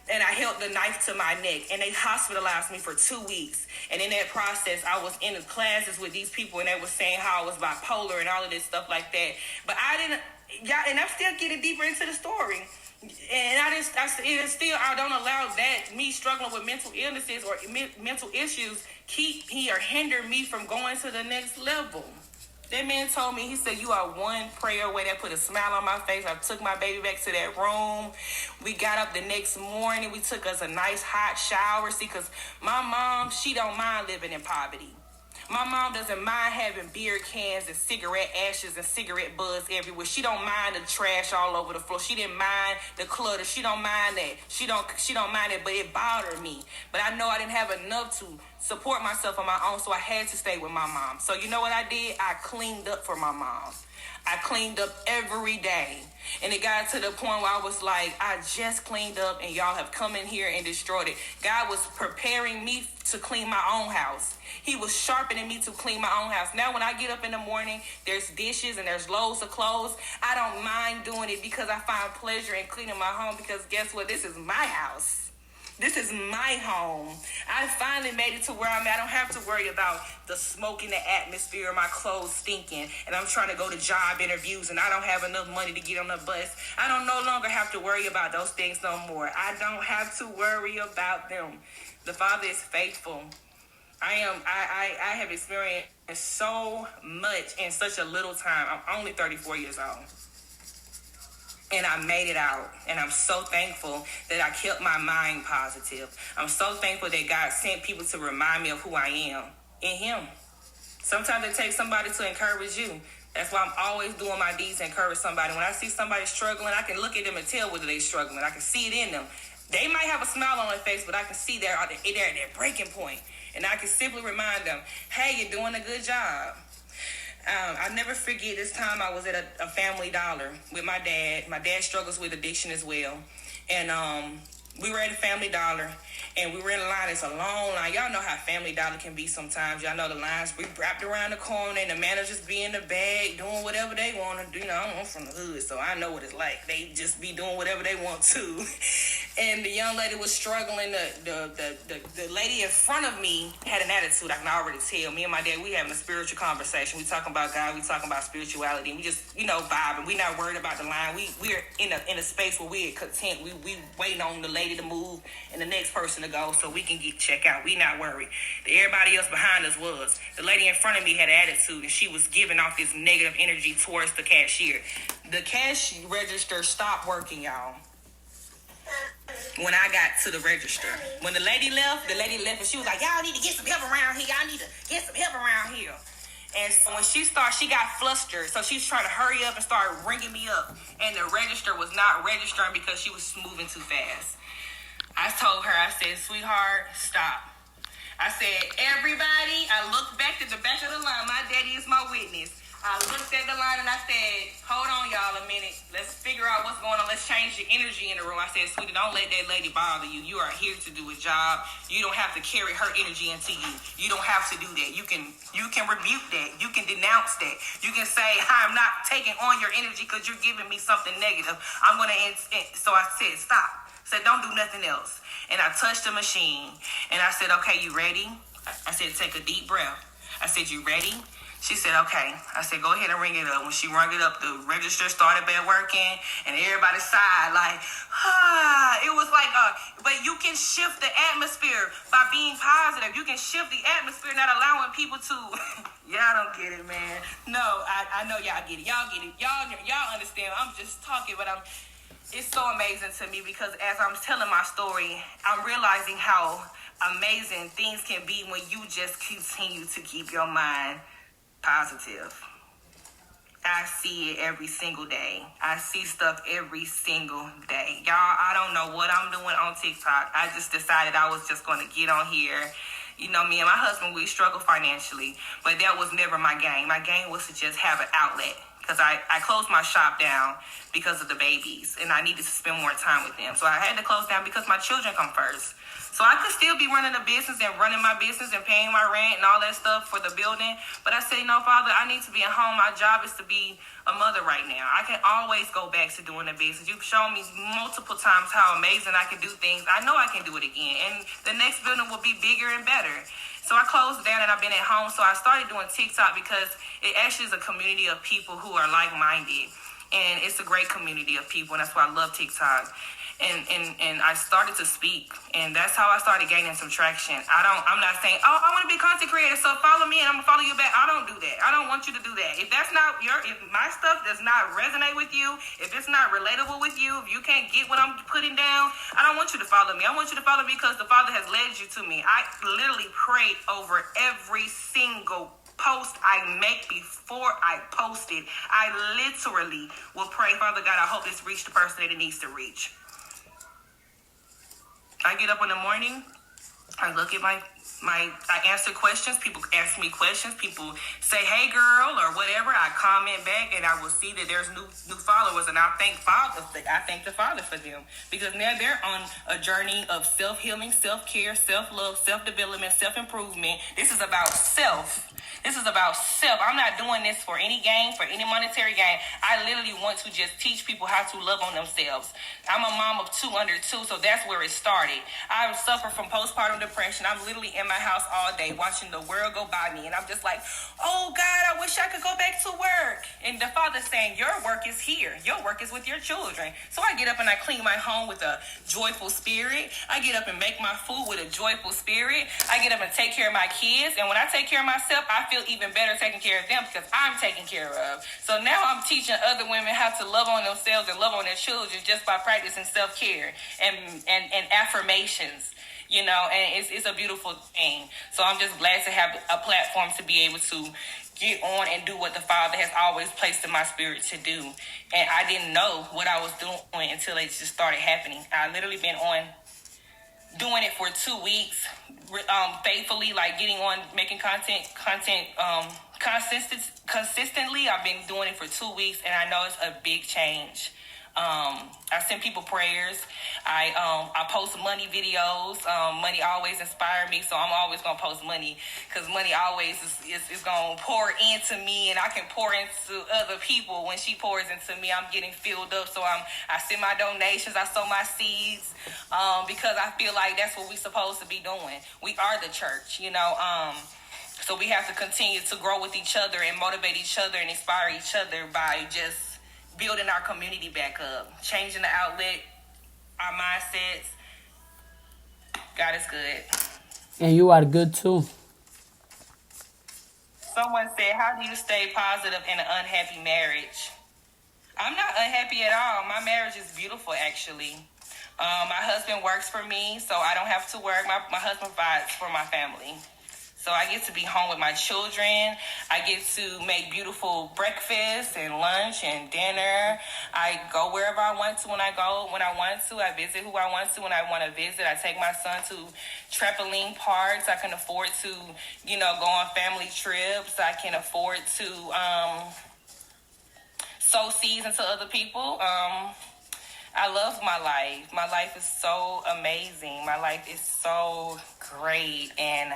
And I held the knife to my neck, and they hospitalized me for 2 weeks. And in that process, I was in the classes with these people, and they were saying how I was bipolar and all of this stuff like that. But and I'm still getting deeper into the story. And I don't allow that, me struggling with mental illnesses or mental issues, hinder me from going to the next level. That man told me, he said, you are one prayer away. That put a smile on my face. I took my baby back to that room. We got up the next morning. We took us a nice hot shower. See, because my mom, she don't mind living in poverty. My mom doesn't mind having beer cans and cigarette ashes and cigarette butts everywhere. She don't mind the trash all over the floor. She didn't mind the clutter. She don't mind that. She don't mind it, but it bothered me. But I know I didn't have enough to support myself on my own, so I had to stay with my mom. So you know what I did? I cleaned up for my mom. I cleaned up every day. And it got to the point where I was like, I just cleaned up and y'all have come in here and destroyed it. God was preparing me to clean my own house. He was sharpening me to clean my own house. Now when I get up in the morning, there's dishes and there's loads of clothes. I don't mind doing it because I find pleasure in cleaning my home, because guess what? This is my house. This is my home. I finally made it to where I'm at. I don't have to worry about the smoke in the atmosphere, my clothes stinking, and I'm trying to go to job interviews and I don't have enough money to get on the bus. I don't no longer have to worry about those things no more. I don't have to worry about them. The Father is faithful. I have experienced so much in such a little time. I'm only 34 years old. And I made it out. And I'm so thankful that I kept my mind positive. I'm so thankful that God sent people to remind me of who I am in Him. Sometimes it takes somebody to encourage you. That's why I'm always doing my deeds to encourage somebody. When I see somebody struggling, I can look at them and tell whether they're struggling. I can see it in them. They might have a smile on their face, but I can see they're at their breaking point. And I can simply remind them, hey, you're doing a good job. I never forget this time I was at a Family Dollar with my dad. My dad struggles with addiction as well. And we were at a Family Dollar, and we were in a line. It's a long line. Y'all know how Family Dollar can be sometimes. Y'all know the lines be wrapped around the corner, and the managers be in the bag doing whatever they want to do. You know, I'm from the hood, so I know what it's like. They just be doing whatever they want to. And the young lady was struggling. The lady in front of me had an attitude. I can already tell. Me and my dad, we having a spiritual conversation. We talking about God. We talking about spirituality. And we just, vibing. We not worried about the line. We're in a space where we're content. We waiting on the lady to move and the next person to go so we can check out. We not worried. Everybody else behind us was. The lady in front of me had an attitude, and she was giving off this negative energy towards the cashier. The cash register stopped working, y'all, when I got to the register. When the lady left and she was like, y'all need to get some help around here. Y'all need to get some help around here. And so when she got flustered. So she was trying to hurry up and start ringing me up. And the register was not registering because she was moving too fast. I told her, I said, sweetheart, stop. I said, everybody, I looked back at the back of the line. My daddy is my witness. I looked at the line and I said, hold on, y'all, a minute. Let's figure out what's going on. Let's change the energy in the room. I said, sweetie, don't let that lady bother you. You are here to do a job. You don't have to carry her energy into you. You don't have to do that. You can rebuke that. You can denounce that. You can say, I'm not taking on your energy because you're giving me something negative. I'm going to end. So I said, stop. I said, don't do nothing else. And I touched the machine. And I said, okay, you ready? I said, take a deep breath. I said, you ready? She said, okay. I said, go ahead and ring it up. When she rung it up, the register started back working, and everybody sighed like, It was like, but you can shift the atmosphere by being positive. You can shift the atmosphere, not allowing people to, y'all don't get it, man. No, I know y'all get it. Y'all get it. Y'all understand. I'm just talking, but it's so amazing to me because as I'm telling my story, I'm realizing how amazing things can be when you just continue to keep your mind positive. I see it every single day. I see stuff every single day. Y'all, I don't know what I'm doing on TikTok. I just decided I was just going to get on here. Me and my husband, we struggle financially, but that was never my game. My game was to just have an outlet because I closed my shop down because of the babies, and I needed to spend more time with them. So I had to close down because my children come first. So I could still be running a business and running my business and paying my rent and all that stuff for the building. But I said, Father, I need to be at home. My job is to be a mother right now. I can always go back to doing the business. You've shown me multiple times how amazing I can do things. I know I can do it again. And the next building will be bigger and better. So I closed down and I've been at home. So I started doing TikTok because it actually is a community of people who are like-minded. And it's a great community of people. And that's why I love TikTok. and I started to speak, and that's how I started gaining some traction. I'm not saying, oh, I want to be content creator, so follow me and I'm gonna follow you back. I don't do that. I don't want you to do that. If my stuff does not resonate with you, if it's not relatable with you, if you can't get what I'm putting down, I don't want you to follow me. I want you to follow me because the Father has led you to me. I literally prayed over every single post I make before I post it. I literally will pray, Father God, I hope this reached the person that it needs to reach. I get up in the morning, I look at I answer questions. People ask me questions. People say, hey, girl, or whatever. I comment back, and I will see that there's new followers, and I thank the Father for them, because now they're on a journey of self-healing, self-care, self-love, self-development, self-improvement. This is about self. This is about self. I'm not doing this for any gain, for any monetary gain. I literally want to just teach people how to love on themselves. I'm a mom of 2 under 2, so that's where it started. I suffer from postpartum depression. I'm literally in my house all day watching the world go by me, and I'm just like, oh God, I wish I could go back to work. And the Father's saying, your work is here. Your work is with your children. So I get up and I clean my home with a joyful spirit. I get up and make my food with a joyful spirit. I get up and take care of my kids, and when I take care of myself, I feel even better taking care of them because I'm taken care of. So now I'm teaching other women how to love on themselves and love on their children just by practicing self-care and affirmations, and it's a beautiful thing. So I'm just glad to have a platform to be able to get on and do what the Father has always placed in my spirit to do. And I didn't know what I was doing until it just started happening. I literally been on doing it for 2 weeks, faithfully, like getting on, making content, consistently. I've been doing it for 2 weeks, and I know it's a big change. I send people prayers. I post money videos. Money always inspires me, so I'm always gonna post money because money always is gonna pour into me, and I can pour into other people. When she pours into me, I'm getting filled up. So I send my donations. I sow my seeds because I feel like that's what we're supposed to be doing. We are the church, So we have to continue to grow with each other and motivate each other and inspire each other by just building our community back up, changing the outlet, our mindsets. God is good. And you are good too. Someone said, how do you stay positive in an unhappy marriage? I'm not unhappy at all. My marriage is beautiful, actually. My husband works for me, so I don't have to work. My husband provides for my family. So I get to be home with my children. I get to make beautiful breakfast and lunch and dinner. I go wherever I want to when I want to. I visit who I want to when I want to visit. I take my son to trampoline parks. I can afford to, go on family trips. I can afford to sow seeds into other people. I love my life. My life is so amazing. My life is so great, and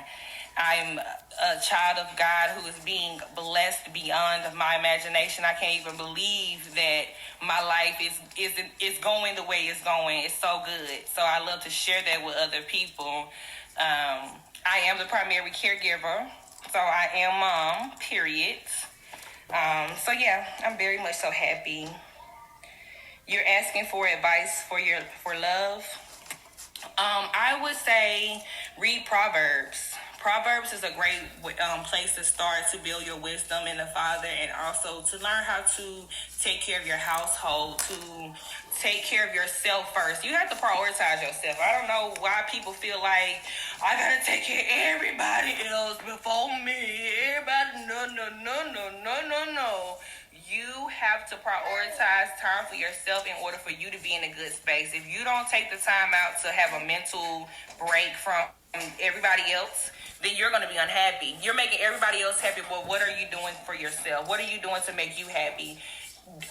I'm a child of God who is being blessed beyond my imagination. I can't even believe that my life is going the way it's going. It's so good. So I love to share that with other people. I am the primary caregiver, so I am mom, period. So yeah, I'm very much so happy. You're asking for advice for love. I would say read Proverbs. Proverbs is a great place to start to build your wisdom in the Father, and also to learn how to take care of your household, to take care of yourself first. You have to prioritize yourself. I don't know why people feel like I gotta take care of everybody else before me. Everybody, no. You have to prioritize time for yourself in order for you to be in a good space. If you don't take the time out to have a mental break from everybody else, then you're going to be unhappy. You're making everybody else happy, but what are you doing for yourself? What are you doing to make you happy?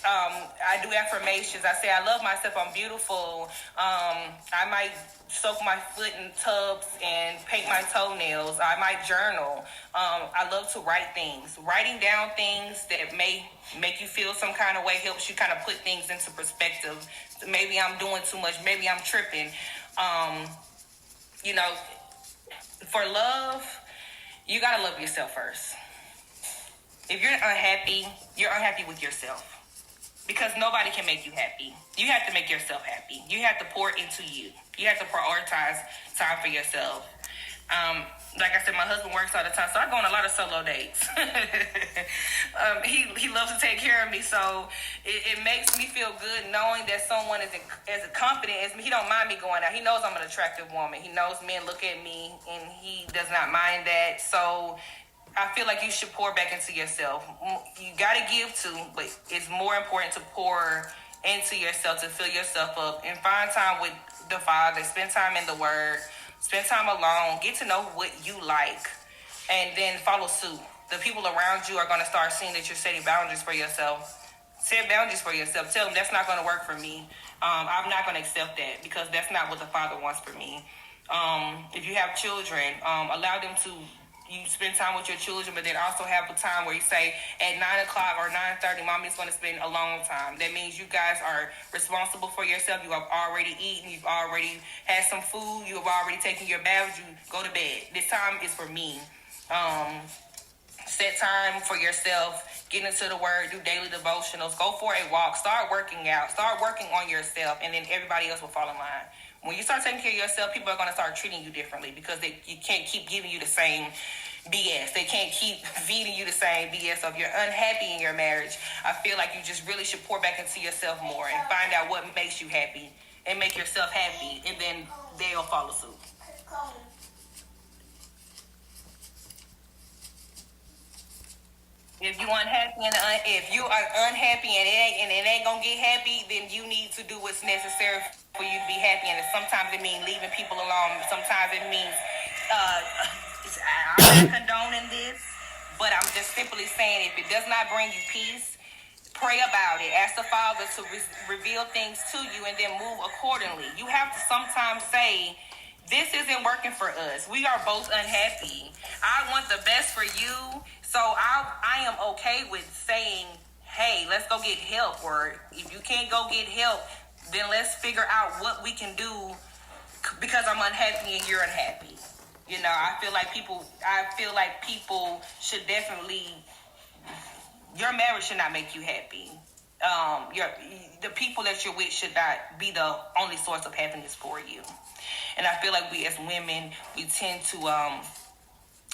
I do affirmations. I say I love myself. I'm beautiful. I might soak my foot in tubs and paint my toenails. I might journal. I love to write things. Writing down things that may make you feel some kind of way helps you kind of put things into perspective. Maybe I'm doing too much. Maybe I'm tripping. For love, you gotta love yourself first. If you're unhappy with yourself. because nobody can make you happy. You have to make yourself happy. You have to pour into you. You have to prioritize time for yourself. Like I said, my husband works all the time, so I go on a lot of solo dates. He loves to take care of me, so it makes me feel good knowing that someone is as confident as me. He don't mind me going out. He knows I'm an attractive woman. He knows men look at me, and he does not mind that. So I feel like you should pour back into yourself. You got to give too, but it's more important to pour into yourself, to fill yourself up, and find time with the Father. Spend time in the Word. Spend time alone. Get to know what you like, and then follow suit. The people around you are going to start seeing that you're setting boundaries for yourself. Set boundaries for yourself. Tell them that's not going to work for me. I'm not going to accept that because that's not what the Father wants for me. If you have children, allow them to. You spend time with your children, but then also have a time where you say at 9 o'clock or 9:30, mommy's going to spend alone time. That means you guys are responsible for yourself. You have already eaten. You've already had some food. You have already taken your baths. You go to bed. This time is for me. Set time for yourself. Get into the Word. Do daily devotionals. Go for a walk. Start working out. Start working on yourself, and then everybody else will fall in line. When you start taking care of yourself, people are going to start treating you differently because you can't keep giving you the same BS. They can't keep feeding you the same BS. So if you're unhappy in your marriage, I feel like you just really should pour back into yourself more and find out what makes you happy and make yourself happy, and then they'll follow suit. If you unhappy and if you are unhappy and it ain't gonna get happy, then you need to do what's necessary for you to be happy. And sometimes it means leaving people alone. Sometimes it means I'm not condoning this, but I'm just simply saying if it does not bring you peace, pray about it. Ask the Father to reveal things to you and then move accordingly. You have to sometimes say, this isn't working for us. We are both unhappy. I want the best for you. So I am okay with saying, hey, let's go get help. Or if you can't go get help, then let's figure out what we can do because I'm unhappy and you're unhappy. You know, I feel like people should definitely, your marriage should not make you happy. The people that you're with should not be the only source of happiness for you. And I feel like we as women, we tend to,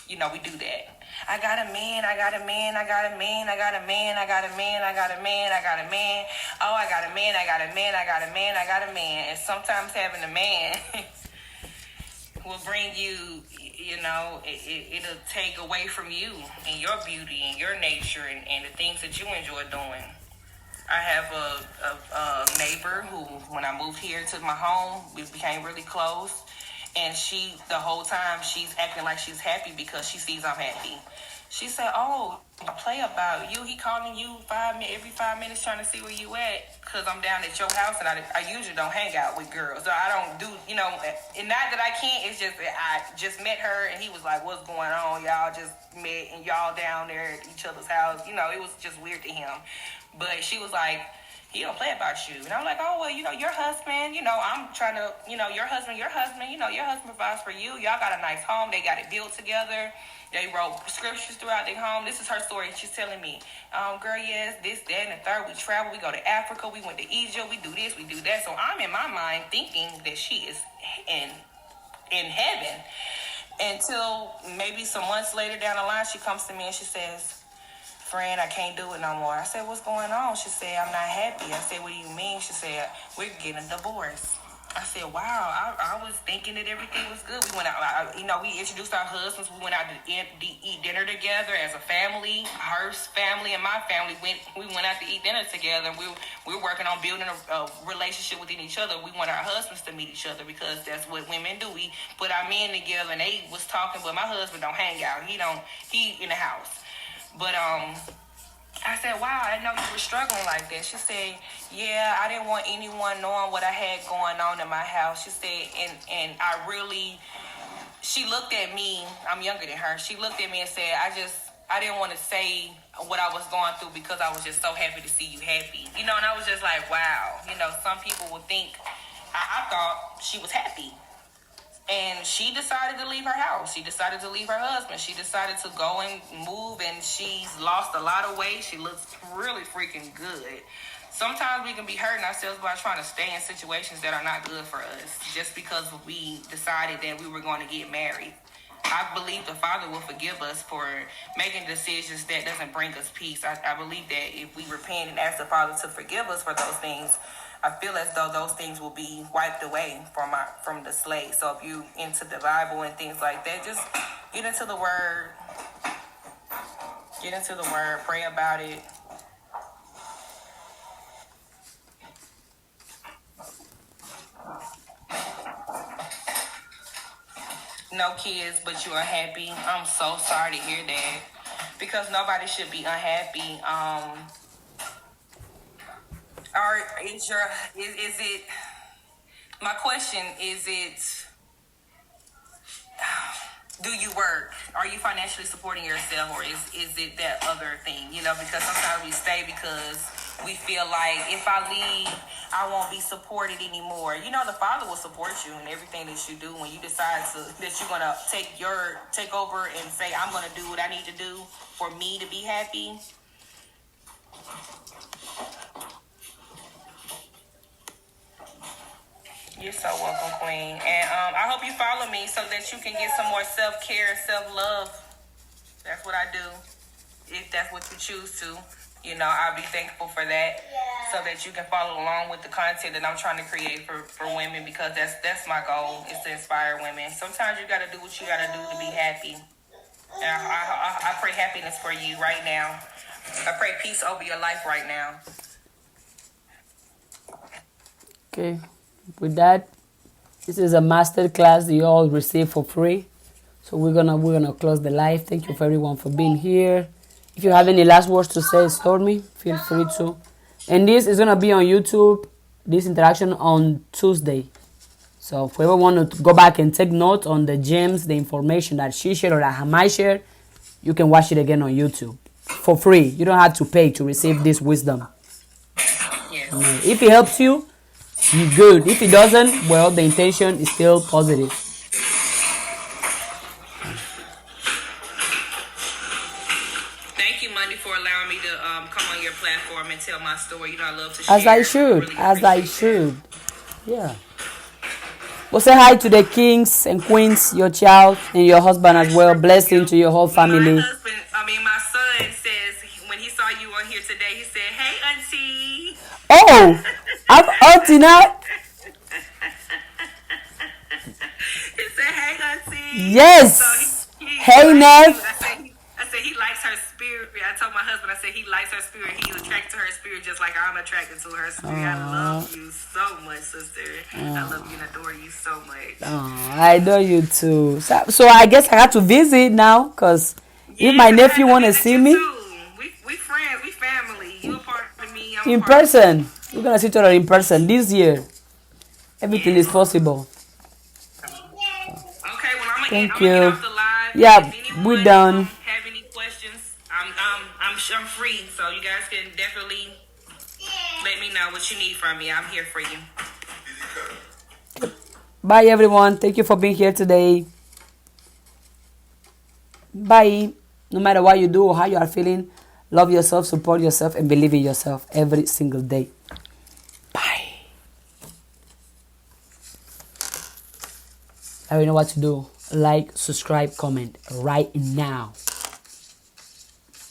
we do that. I got a man, I got a man, I got a man, I got a man, I got a man, I got a man, I got a man. Oh, I got a man, I got a man, I got a man, I got a man. And sometimes having a man will bring you, it'll take away from you and your beauty and your nature and the things that you enjoy doing. I have a neighbor who, when I moved here to my home, we became really close. And the whole time, she's acting like she's happy because she sees I'm happy. She said, oh, I play about you. He calling you every 5 minutes trying to see where you at because I'm down at your house and I usually don't hang out with girls. So I don't do, and not that I can't, it's just that I just met her and he was like, what's going on? Y'all just met and y'all down there at each other's house. It was just weird to him. But she was like, he don't play about you. And I'm like, oh, well, your husband, I'm trying to, your husband, your husband provides for you. Y'all got a nice home. They got it built together. They wrote scriptures throughout their home. This is her story. She's telling me, girl, yes, this, that, and the third. We travel. We go to Africa. We went to Egypt. We do this. We do that. So I'm in my mind thinking that she is in heaven until maybe some months later down the line, she comes to me and she says, friend, I can't do it no more. I said, what's going on? She said, I'm not happy. I said, what do you mean? She said, we're getting a divorce. I said, wow, I was thinking that everything was good. We went out, we introduced our husbands. We went out to eat dinner together as a family. Her family and my family we went out to eat dinner together. We were working on building a relationship within each other. We want our husbands to meet each other because that's what women do. We put our men together and they was talking, but my husband don't hang out. He in the house. But I said, wow, I didn't know you were struggling like that. She said, yeah, I didn't want anyone knowing what I had going on in my house. She said, and she looked at me, I'm younger than her. She looked at me and said, I didn't want to say what I was going through because I was just so happy to see you happy. And I was just like, wow. Some people would think, I thought she was happy. And she decided to leave her house. She decided to leave her husband. She decided to go and move, and she's lost a lot of weight. She looks really freaking good. Sometimes we can be hurting ourselves by trying to stay in situations that are not good for us just because we decided that we were going to get married. I believe the Father will forgive us for making decisions that doesn't bring us peace. I believe that if we repent and ask the Father to forgive us for those things, I feel as though those things will be wiped away from the slate. So if you into the Bible and things like that, just get into the Word. Get into the Word. Pray about it. No kids, but you're unhappy. I'm so sorry to hear that, because nobody should be unhappy. Or is it? My question is it? Do you work? Are you financially supporting yourself, or is it that other thing? Because sometimes we stay because we feel like if I leave, I won't be supported anymore. The Father will support you in everything that you do when you decide that you're gonna take over and say, I'm gonna do what I need to do for me to be happy. You're so welcome, Queen. And I hope you follow me so that you can get some more self-care and self-love. That's what I do. If that's what you choose to. I'll be thankful for that. So that you can follow along with the content that I'm trying to create for women, because that's my goal, is to inspire women. Sometimes you got to do what you got to do to be happy. And I pray happiness for you right now. I pray peace over your life right now. Okay. With that, this is a master class you all receive for free. So we're gonna close the live. Thank you for everyone for being here. If you have any last words to say, Stormy, feel free to. And this is gonna be on YouTube, this interaction on Tuesday. So if whoever want to go back and take note on the gems, the information that she shared or that I shared, you can watch it again on YouTube for free. You don't have to pay to receive this wisdom. Yes. If it helps you, good. If it doesn't, well, the intention is still positive. Thank you, Monday, for allowing me to come on your platform and tell my story. I love to share. As I should. Yeah. Well, say hi to the kings and queens, your child and your husband as well. Blessing to your whole family. My son says, when he saw you on here today, he said, "Hey, Auntie." Oh, I'm Auntie now. He said, "Hey, Auntie." Yes. So hey, Nev. I said he likes her spirit. I told my husband, I said he likes her spirit. He's attracted to her spirit just like I'm attracted to her spirit. I love you so much, sister. I love you and adore you so much. I adore you too. So I guess I have to visit now, because if my nephew want to see me. We friends, we family. You a part of me, I'm in person. We're going to see each other in person this year. Everything is possible. Okay, well, I'm Thank gonna get you. off the live. Yeah, we're done. Have any questions? I'm free, so you guys can definitely let me know what you need from me. I'm here for you. Bye, everyone. Thank you for being here today. Bye. No matter what you do or how you are feeling, love yourself, support yourself, and believe in yourself every single day. Bye. I already know what to do. Like, subscribe, comment right now.